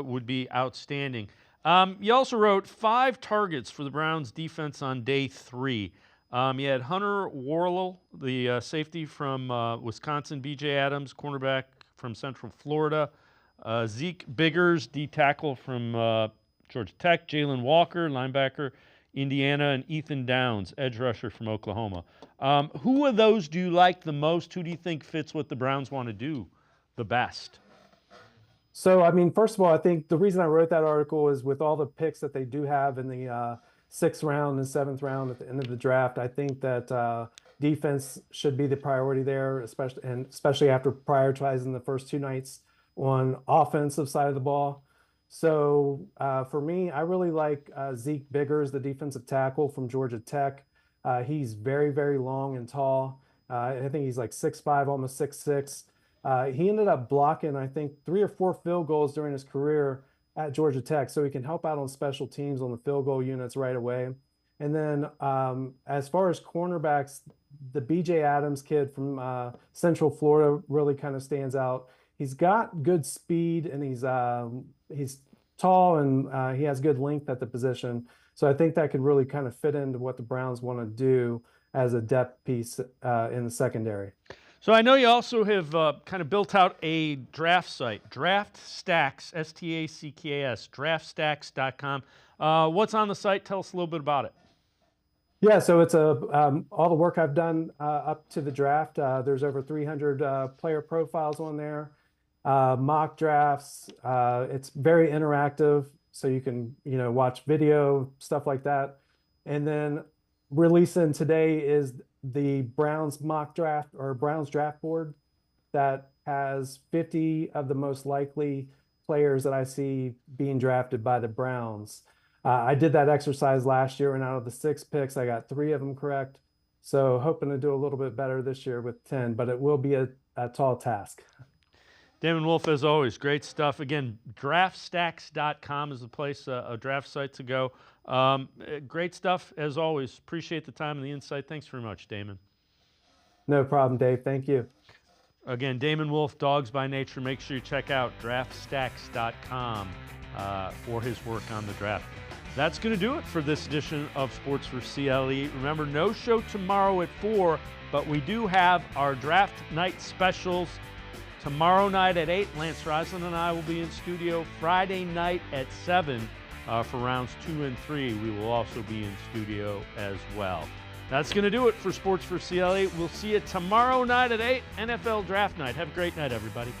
would be outstanding. You also wrote 5 targets for the Browns defense on day 3. You had Hunter Warlow, the safety from Wisconsin, B.J. Adams, cornerback from Central Florida, Zeke Biggers, D-tackle from Georgia Tech, Jalen Walker, linebacker, Indiana, and Ethan Downs, edge rusher from Oklahoma. Who of those do you like the most? Who do you think fits what the Browns want to do the best? So, I mean, first of all, I think the reason I wrote that article is with all the picks that they do have in the 6th round and 7th round at the end of the draft, I think that defense should be the priority there, especially after prioritizing the first 2 nights on offensive side of the ball. So for me, I really like Zeke Biggers, the defensive tackle from Georgia Tech. He's very, very long and tall. I think he's like 6'5", almost 6'6". He ended up blocking, I think, 3 or 4 field goals during his career at Georgia Tech, so he can help out on special teams on the field goal units right away. And then as far as cornerbacks, the B.J. Adams kid from Central Florida really kind of stands out. He's got good speed, and he's tall, and he has good length at the position. So I think that could really kind of fit into what the Browns want to do as a depth piece in the secondary. So I know you also have kind of built out a draft site, Draft Stacks, STACKAS, draftstacks.com. What's on the site? Tell us a little bit about it. Yeah, so it's all the work I've done up to the draft. There's over 300 player profiles on there, mock drafts. It's very interactive, so you can watch video, stuff like that. And then releasing today is the Browns mock draft or Browns draft board that has 50 of the most likely players that I see being drafted by the Browns. I did that exercise last year, and out of the 6 picks, I got 3 of them correct. So hoping to do a little bit better this year with 10, but it will be a tall task. Damon Wolf, as always, great stuff. Again, draftstacks.com is the place, a draft site to go. Great stuff, as always. Appreciate the time and the insight. Thanks very much, Damon. No problem, Dave. Thank you. Again, Damon Wolf, Dogs by Nature. Make sure you check out draftstacks.com for his work on the draft. That's going to do it for this edition of Sports for CLE. Remember, no show tomorrow at 4, but we do have our draft night specials. Tomorrow night at 8, Lance Roslin and I will be in studio. Friday night at 7 for rounds 2 and 3. We will also be in studio as well. That's going to do it for Sports for CLE. We'll see you tomorrow night at 8, NFL Draft Night. Have a great night, everybody.